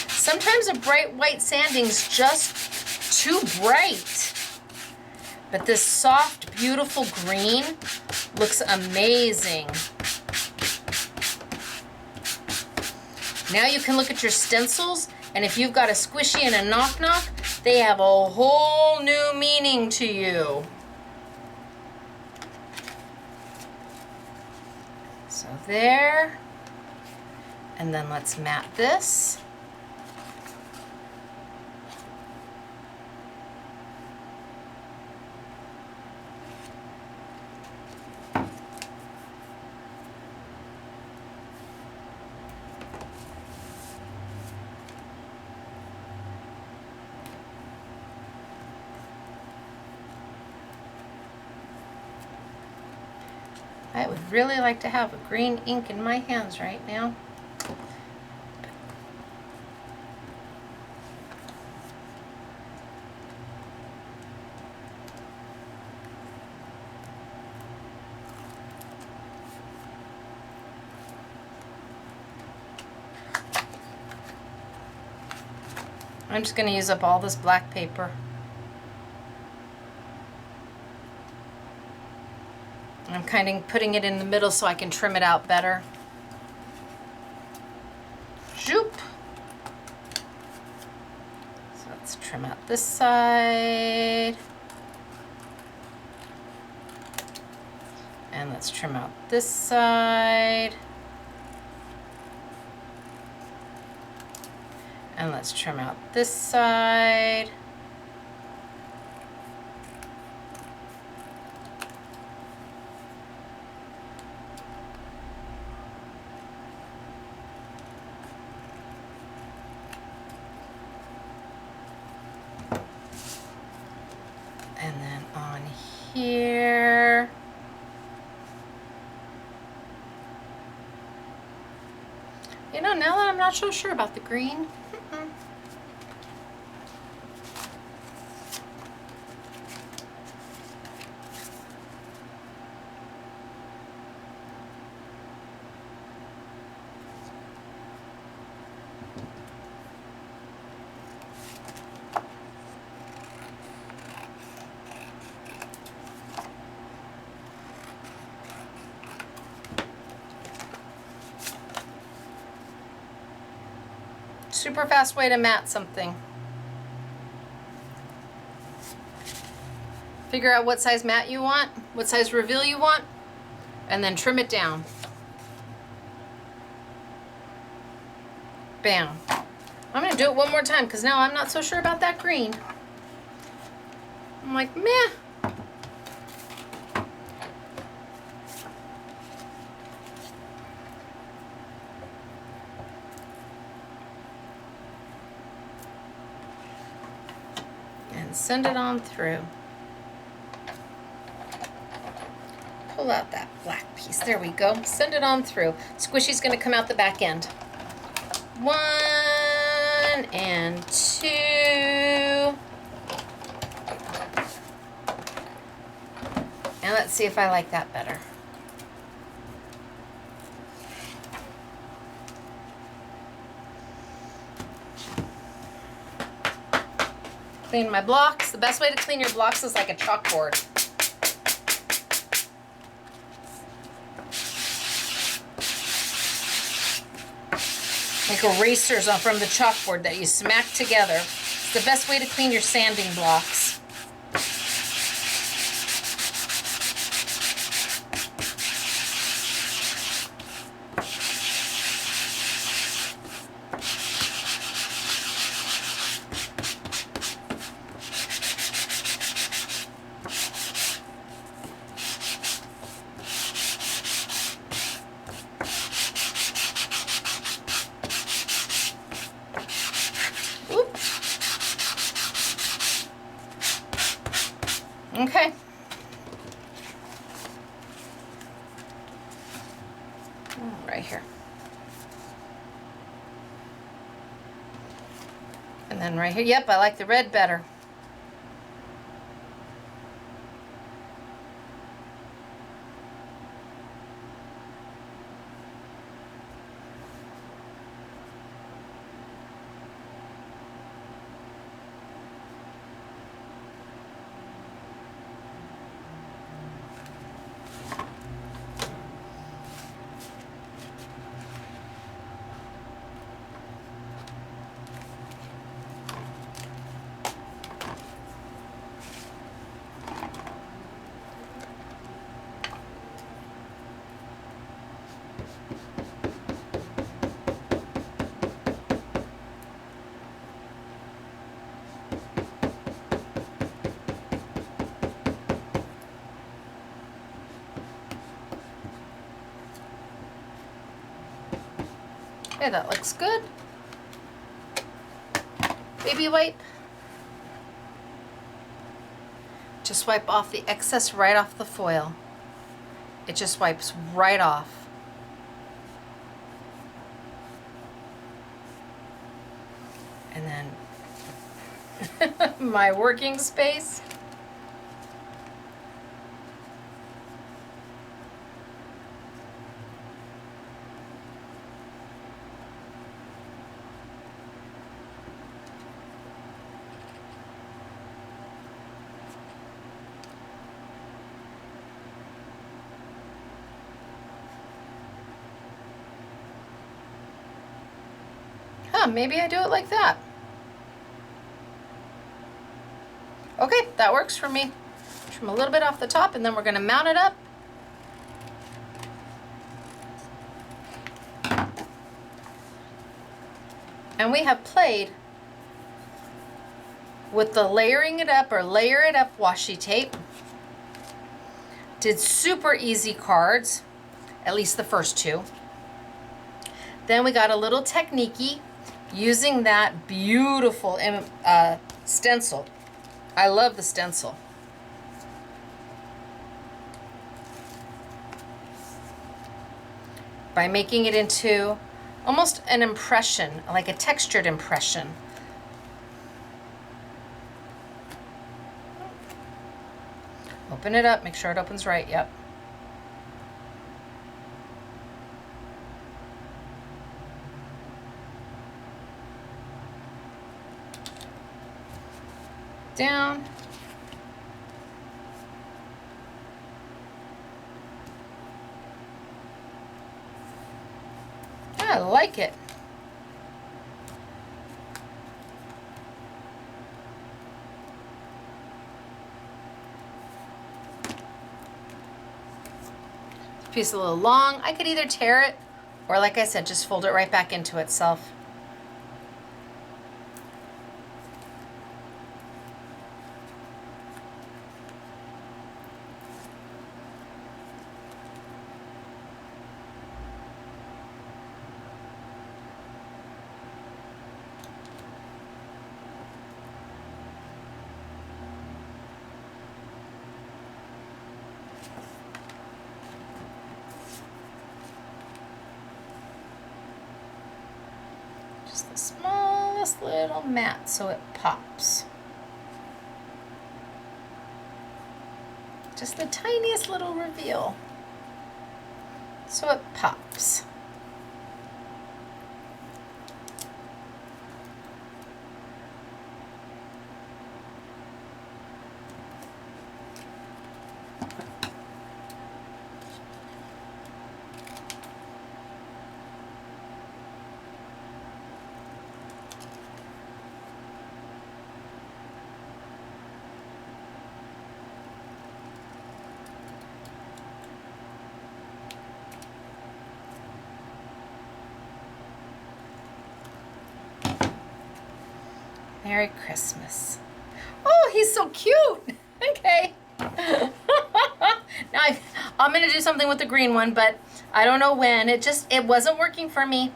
Sometimes a bright white sanding's just too bright. But this soft, beautiful green looks amazing. Now you can look at your stencils, and if you've got a squishy and a knock-knock, they have a whole new meaning to you. So there. And then let's mat this. I would really like to have a green ink in my hands right now. I'm just going to use up all this black paper. I'm kind of putting it in the middle so I can trim it out better. Zoop. So let's trim out this side. And let's trim out this side. And let's trim out this side. And then on here. You know, now that I'm not so sure about the green. Super fast way to mat something. Figure out what size mat you want, what size reveal you want, and then trim it down. Bam. I'm gonna do it one more time because now I'm not so sure about that green. I'm like, meh. Send it on through. Pull out that black piece. There we go. Send it on through. Squishy's going to come out the back end. 1 and 2. And let's see if I like that better. Clean my blocks. The best way to clean your blocks is like a chalkboard. Like erasers from the chalkboard that you smack together. It's the best way to clean your sanding blocks. Okay. Right here. And then right here, yep, I like the red better. Okay, that looks good. Baby wipe. Just wipe off the excess right off the foil. It just wipes right off. And then my working space. Maybe I do it like that. Okay, that works for me. Trim a little bit off the top, and then we're going to mount it up. And we have played with the layering it up or layer it up washi tape. Did super easy cards, at least the first two. Then we got a little technique-y using that beautiful stencil. I love the stencil. By making it into almost an impression, like a textured impression. Open it up, make sure it opens right, yep. Down. I like it. This piece is a little long. I could either tear it or, like I said, just fold it right back into itself. Just the smallest little mat so it pops. Just the tiniest little reveal so it pops. Merry Christmas. Oh, he's so cute. Okay. Now I'm going to do something with the green one, but I don't know when. It wasn't working for me.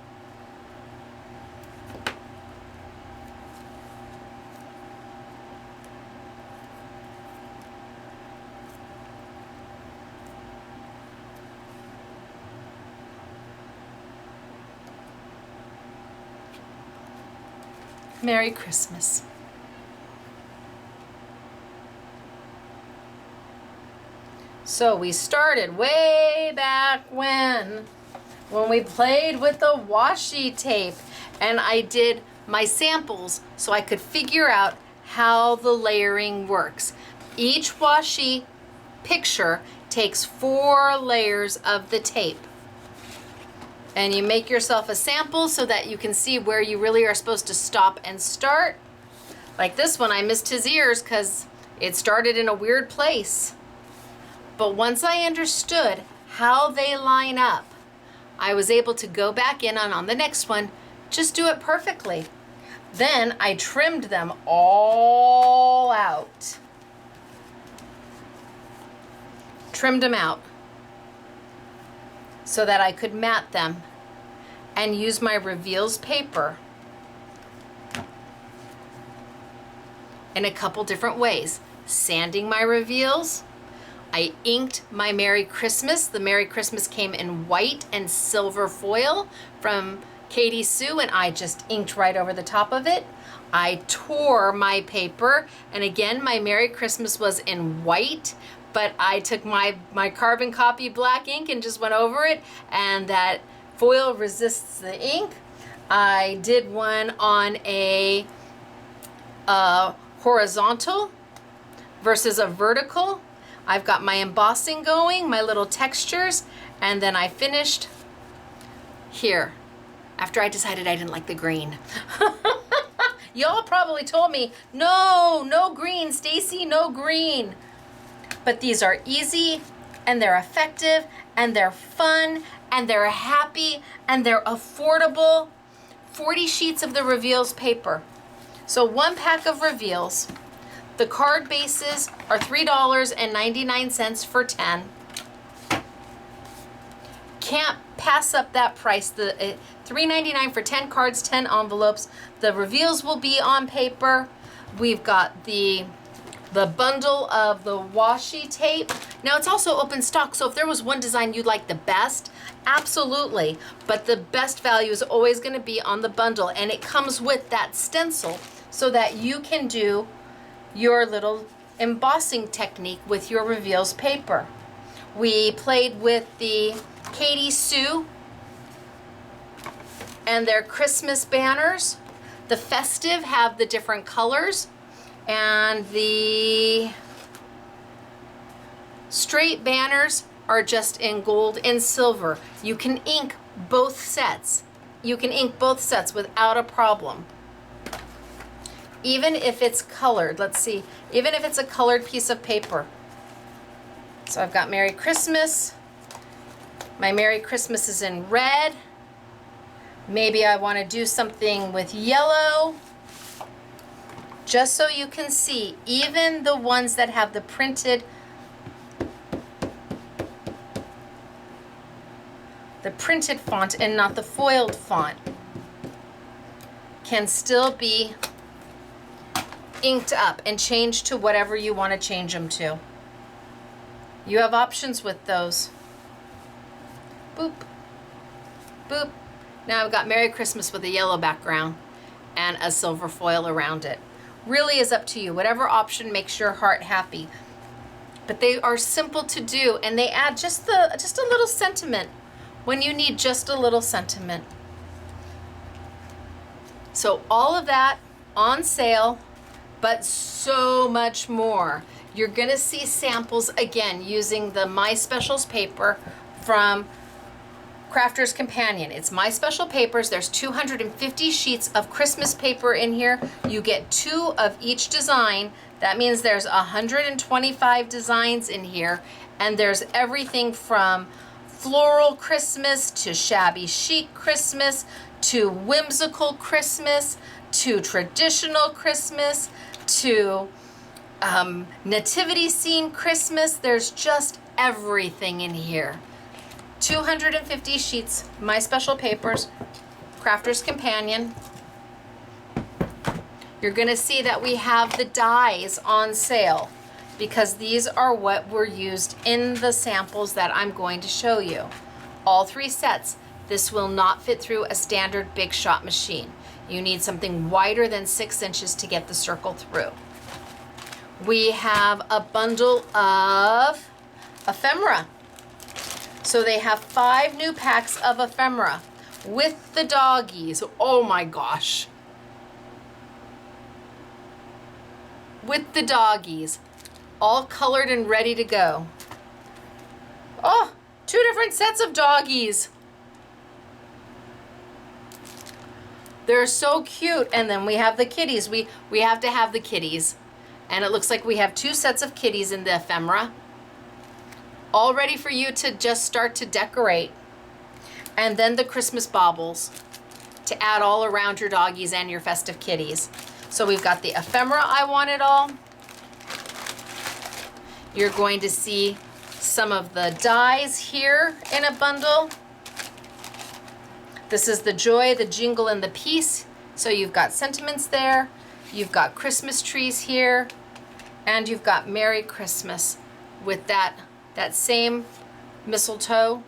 Merry Christmas. So we started way back when we played with the washi tape, and I did my samples so I could figure out how the layering works. Each washi picture takes 4 layers of the tape. And you make yourself a sample so that you can see where you really are supposed to stop and start. Like this one, I missed his ears because it started in a weird place. But once I understood how they line up, I was able to go back in on the next one, just do it perfectly. Then I trimmed them all out. Trimmed them out so that I could mat them and use my reveals paper in a couple different ways. Sanding my reveals. I inked my Merry Christmas. The Merry Christmas came in white and silver foil from Katie Sue, and I just inked right over the top of it. I tore my paper, and again, my Merry Christmas was in white, but I took my carbon copy black ink and just went over it, and that foil resists the ink. I did one on a horizontal versus a vertical. I've got my embossing going, my little textures, and then I finished here after I decided I didn't like the green. Y'all probably told me, no green, Stacy, no green. But these are easy, and they're effective, and they're fun, and they're happy, and they're affordable. 40 sheets of the reveals paper. So 1 pack of reveals. The card bases are $3.99 for 10. Can't pass up that price. The $3.99 for 10 cards, 10 envelopes. The reveals will be on paper. We've got the bundle of the washi tape. Now it's also open stock, so if there was one design you'd like the best, absolutely. But the best value is always going to be on the bundle, and it comes with that stencil so that you can do your little embossing technique with your reveals paper. We played with the Katie Sue and their Christmas banners. The festive have the different colors, and the straight banners are just in gold and silver. You can ink both sets. You can ink both sets without a problem. Even if it's colored, let's see, even if it's a colored piece of paper. So I've got Merry Christmas. My Merry Christmas is in red. Maybe I want to do something with yellow. Just so you can see, even the ones that have the printed font and not the foiled font can still be inked up and changed to whatever you want to change them to. You have options with those. Boop, boop. Now I've got Merry Christmas with a yellow background and a silver foil around it. Really is up to you. Whatever option makes your heart happy. But they are simple to do, and they add just a little sentiment when you need just a little sentiment. So all of that on sale, but so much more. You're gonna see samples again using the My Specials paper from Crafter's Companion. It's My Special Papers. There's 250 sheets of Christmas paper in here. You get 2 of each design. That means there's 125 designs in here, and there's everything from floral Christmas to shabby chic Christmas to whimsical Christmas to traditional Christmas to nativity scene Christmas. There's just everything in here. 250 sheets, My Special Papers, Crafter's Companion. You're gonna see that we have the dies on sale because these are what were used in the samples that I'm going to show you. All 3 sets. This will not fit through a standard Big Shot machine. You need something wider than 6 inches to get the circle through. We have a bundle of ephemera. So they have 5 new packs of ephemera with the doggies. Oh my gosh. With the doggies, all colored and ready to go. Oh, 2 different sets of doggies. They're so cute. And then we have the kitties. We have to have the kitties. And it looks like we have 2 sets of kitties in the ephemera, all ready for you to just start to decorate. And then the Christmas baubles to add all around your doggies and your festive kitties. So we've got the ephemera, I Want It All. You're going to see some of the dies here in a bundle. This is the joy, the jingle, and the peace. So you've got sentiments there. You've got Christmas trees here. And you've got Merry Christmas with that same mistletoe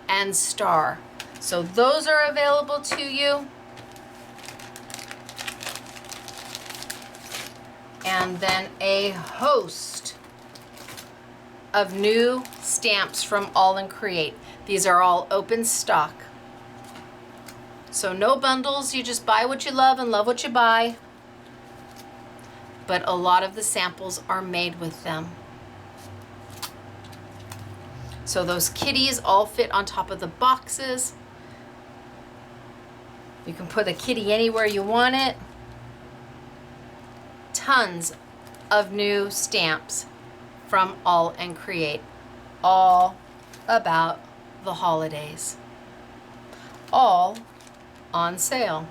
and star. So those are available to you. And then a host of new stamps from AALL Create. These are all open stock. So no bundles, you just buy what you love and love what you buy. But a lot of the samples are made with them. So those kitties all fit on top of the boxes. You can put a kitty anywhere you want it. Tons of new stamps from AALL Create, all about the holidays, all on sale.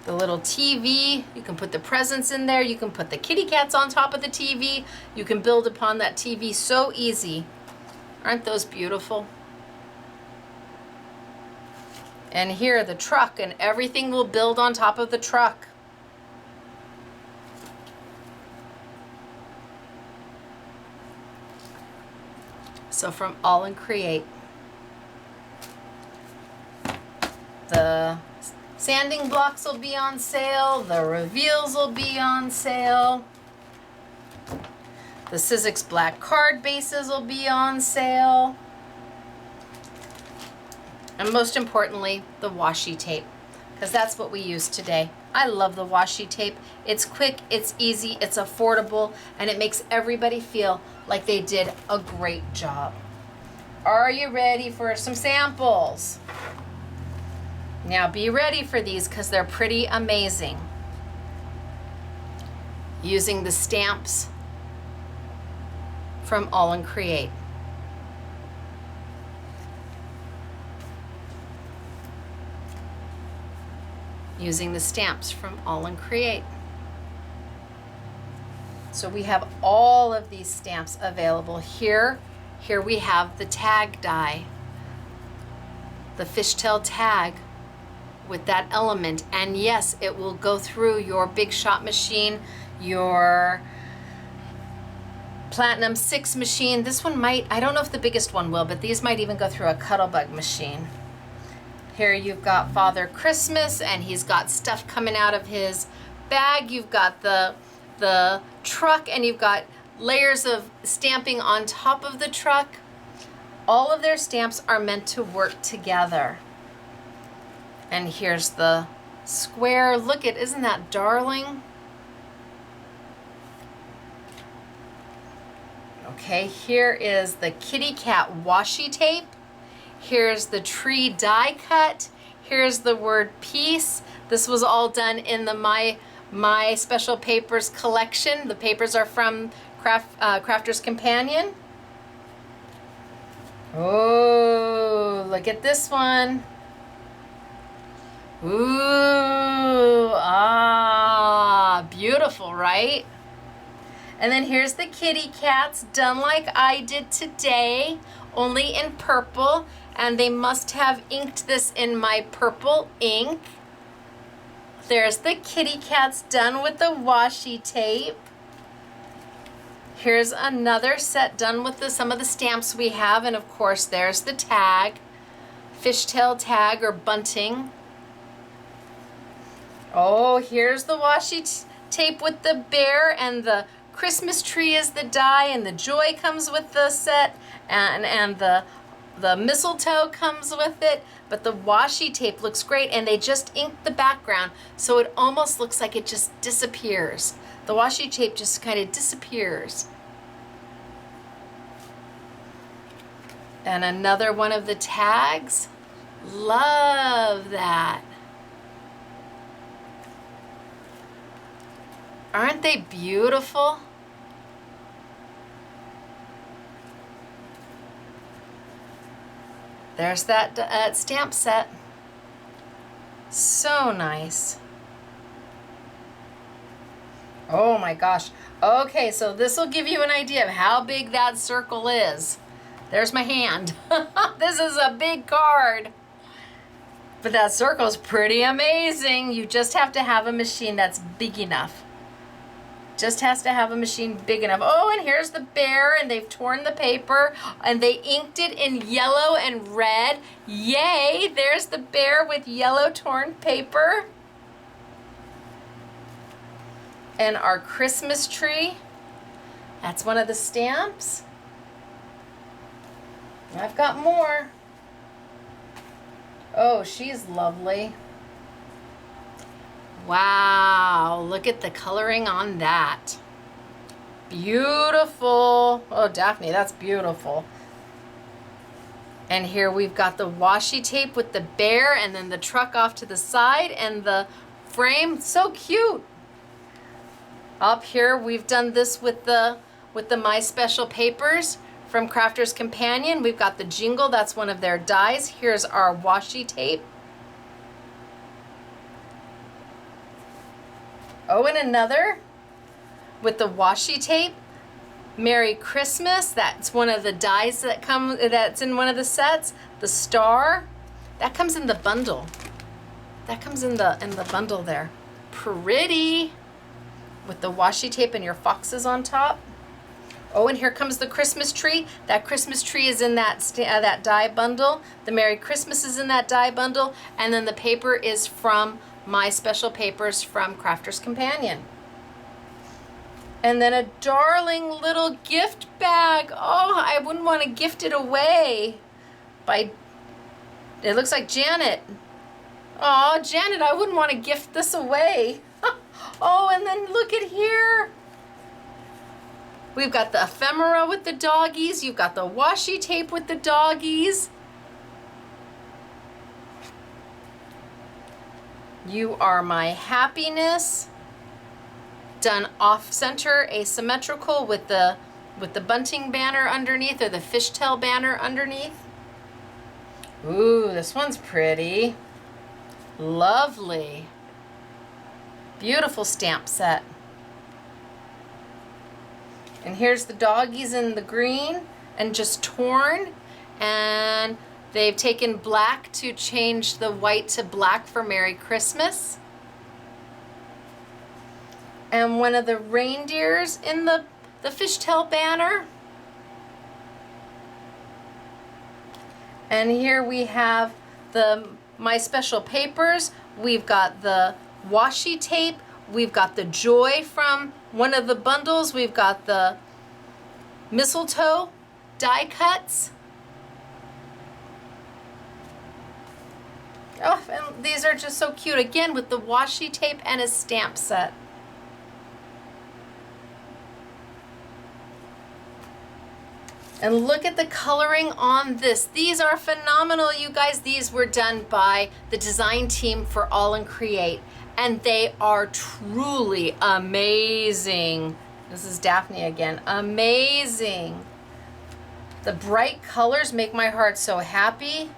The little TV, you can put the presents in there, you can put the kitty cats on top of the TV, you can build upon that TV so easy. Aren't those beautiful? And here the truck, and everything will build on top of the truck. So from AALL Create. The sanding blocks will be on sale. The reveals will be on sale. The Sizzix black card bases will be on sale. And most importantly, the washi tape, because that's what we use today. I love the washi tape. It's quick, it's easy, it's affordable, and it makes everybody feel like they did a great job. Are you ready for some samples? Now be ready for these because they're pretty amazing. Using the stamps from AALL Create. Using the stamps from AALL Create. So we have all of these stamps available here. Here we have the tag die, the fishtail tag with that element. And yes, it will go through your Big Shot machine, your Platinum 6 machine. This one might, I don't know if the biggest one will, but these might even go through a Cuttlebug machine. Here you've got Father Christmas, and he's got stuff coming out of his bag. You've got the truck, and you've got layers of stamping on top of the truck. All of their stamps are meant to work together. And here's the square. Look at, isn't that darling? Okay, here is the kitty cat washi tape. Here's the tree die cut. Here's the word peace. This was all done in the My Special Papers collection. The papers are from Crafter's Companion. Oh, look at this one. Ooh, beautiful, right? And then here's the kitty cats done like I did today, only in purple. And they must have inked this in my purple ink. There's the kitty cats done with the washi tape. Here's another set done with some of the stamps we have. And of course, there's the tag, fishtail tag or bunting. Oh, here's the washi tape with the bear, and the Christmas tree is the die, and the joy comes with the set, and the mistletoe comes with it. But the washi tape looks great, and they just inked the background, so it almost looks like it just disappears. The washi tape just kind of disappears. And another one of the tags. Love that. Aren't they beautiful? There's that stamp set. So nice. Oh my gosh. Okay, so this will give you an idea of how big that circle is. There's my hand. This is a big card. But that circle is pretty amazing. You just have to have a machine that's big enough. Just has to have a machine big enough. Oh, and here's the bear, and they've torn the paper, and they inked it in yellow and red. Yay, there's the bear with yellow torn paper. And our Christmas tree. That's one of the stamps. I've got more. Oh, she's lovely. Wow, look at the coloring on that. Beautiful. Oh, Daphne, that's beautiful. And here we've got the washi tape with the bear, and then the truck off to the side, and the frame. So cute. Up here we've done this with the My Special Papers from Crafter's Companion. We've got the jingle, that's one of their dies. Here's our washi tape. Oh, and another with the washi tape. Merry Christmas, that's one of the dies that's in one of the sets. The star, that comes in the bundle. That comes in the bundle there. Pretty. With the washi tape and your foxes on top. Oh, and here comes the Christmas tree. That Christmas tree is in that die bundle. The Merry Christmas is in that die bundle. And then the paper is from My Special Papers from Crafter's Companion. And then a darling little gift bag. Oh, I wouldn't want to gift it away. It looks like Janet. Oh, Janet, I wouldn't want to gift this away. Oh, and then look at here. We've got the ephemera with the doggies. You've got the washi tape with the doggies. You Are My Happiness. Done off center, asymmetrical with the bunting banner underneath, or the fishtail banner underneath. Ooh, this one's pretty. Lovely. Beautiful stamp set. And here's the doggies in the green and just torn, and they've taken black to change the white to black for Merry Christmas. And one of the reindeers in the fishtail banner. And here we have the My Special Papers. We've got the washi tape. We've got the joy from one of the bundles. We've got the mistletoe die cuts. Oh, and these are just so cute. Again, with the washi tape and a stamp set. And look at the coloring on this. These are phenomenal, you guys. These were done by the design team for AALL Create, and they are truly amazing. This is Daphne again. Amazing. The bright colors make my heart so happy.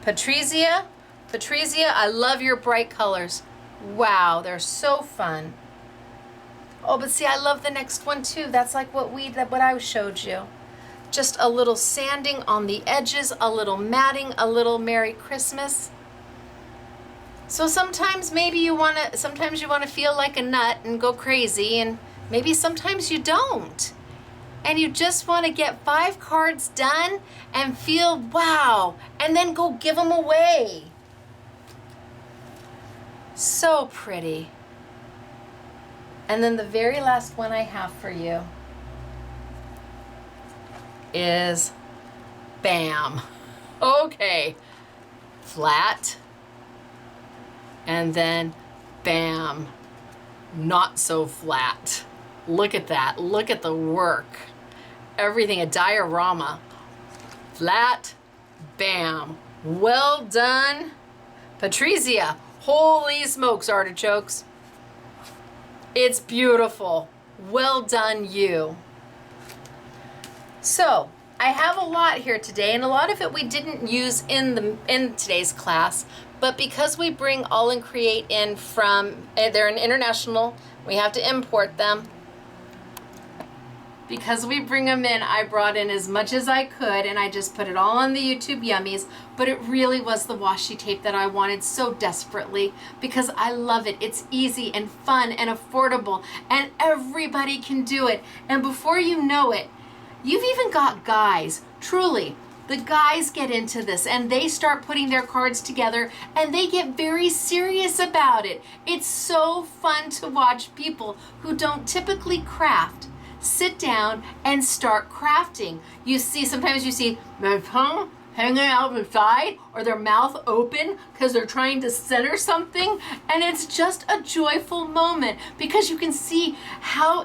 Patrizia, I love your bright colors. Wow, they're so fun. Oh, but see, I love the next one too. That's like what I showed you. Just a little sanding on the edges, a little matting, a little Merry Christmas. So sometimes you want to feel like a nut and go crazy, and maybe sometimes you don't. And you just want to get 5 cards done and feel wow, and then go give them away. So pretty. And then the very last one I have for you is bam. Okay. Flat. And then bam. Not so flat. Look at that. Look at the work. Everything, a diorama. Flat. Bam. Well done, Patrizia. Holy smokes, artichokes. It's beautiful. Well done, you. So, I have a lot here today, and a lot of it we didn't use in today's class, but because we bring AALL Create in from, they're an international, we have to import them. Because we bring them in, I brought in as much as I could, and I just put it all on the YouTube Yummies, but it really was the washi tape that I wanted so desperately because I love it. It's easy and fun and affordable, and everybody can do it. And before you know it, you've even got guys, truly, the guys get into this and they start putting their cards together and they get very serious about it. It's so fun to watch people who don't typically craft sit down and start crafting. You see, sometimes you see their tongue hanging out the side or their mouth open because they're trying to center something, and it's just a joyful moment because you can see how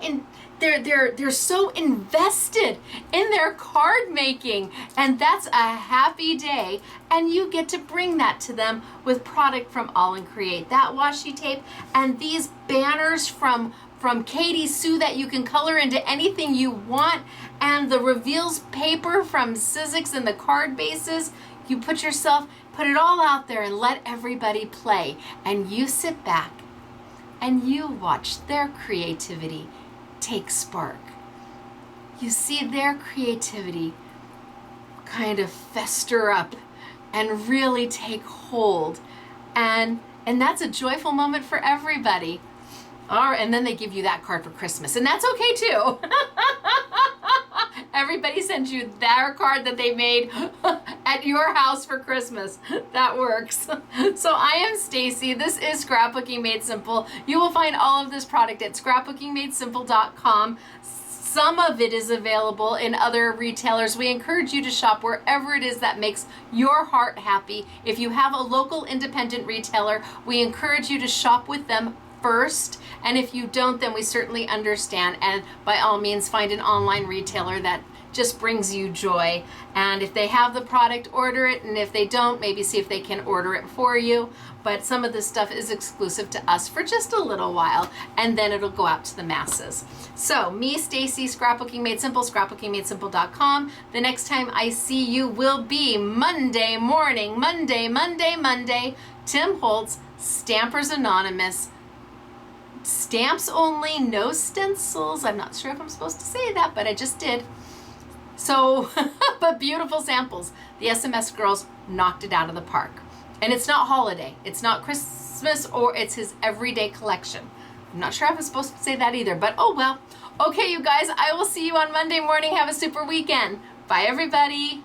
they're so invested in their card making, and that's a happy day, and you get to bring that to them with product from AALL Create. That washi tape and these banners from Katie Sue that you can color into anything you want, and the reveals paper from Sizzix and the card bases. You put it all out there and let everybody play, and you sit back and you watch their creativity take spark. You see their creativity kind of fester up and really take hold, and that's a joyful moment for everybody. All right, and then they give you that card for Christmas, and that's okay too. Everybody sends you their card that they made at your house for Christmas. That works. So I am Stacy. This is Scrapbooking Made Simple. You will find all of this product at scrapbookingmadesimple.com. Some of it is available in other retailers. We encourage you to shop wherever it is that makes your heart happy. If you have a local independent retailer, we encourage you to shop with them first, and if you don't, then we certainly understand, and by all means find an online retailer that just brings you joy. And if they have the product, order it, and if they don't, maybe see if they can order it for you. But some of this stuff is exclusive to us for just a little while, and then it'll go out to the masses. So me, Stacy, Scrapbooking Made Simple, scrapbookingmadesimple.com. The next time I see you will be Monday morning, Monday. Tim Holtz, Stampers Anonymous. Stamps only, no stencils. I'm not sure if I'm supposed to say that, but I just did. So, but beautiful samples. The SMS girls knocked it out of the park. And it's not holiday. It's not Christmas, or it's his everyday collection. I'm not sure if I'm supposed to say that either, but oh well. Okay, you guys, I will see you on Monday morning. Have a super weekend. Bye, everybody.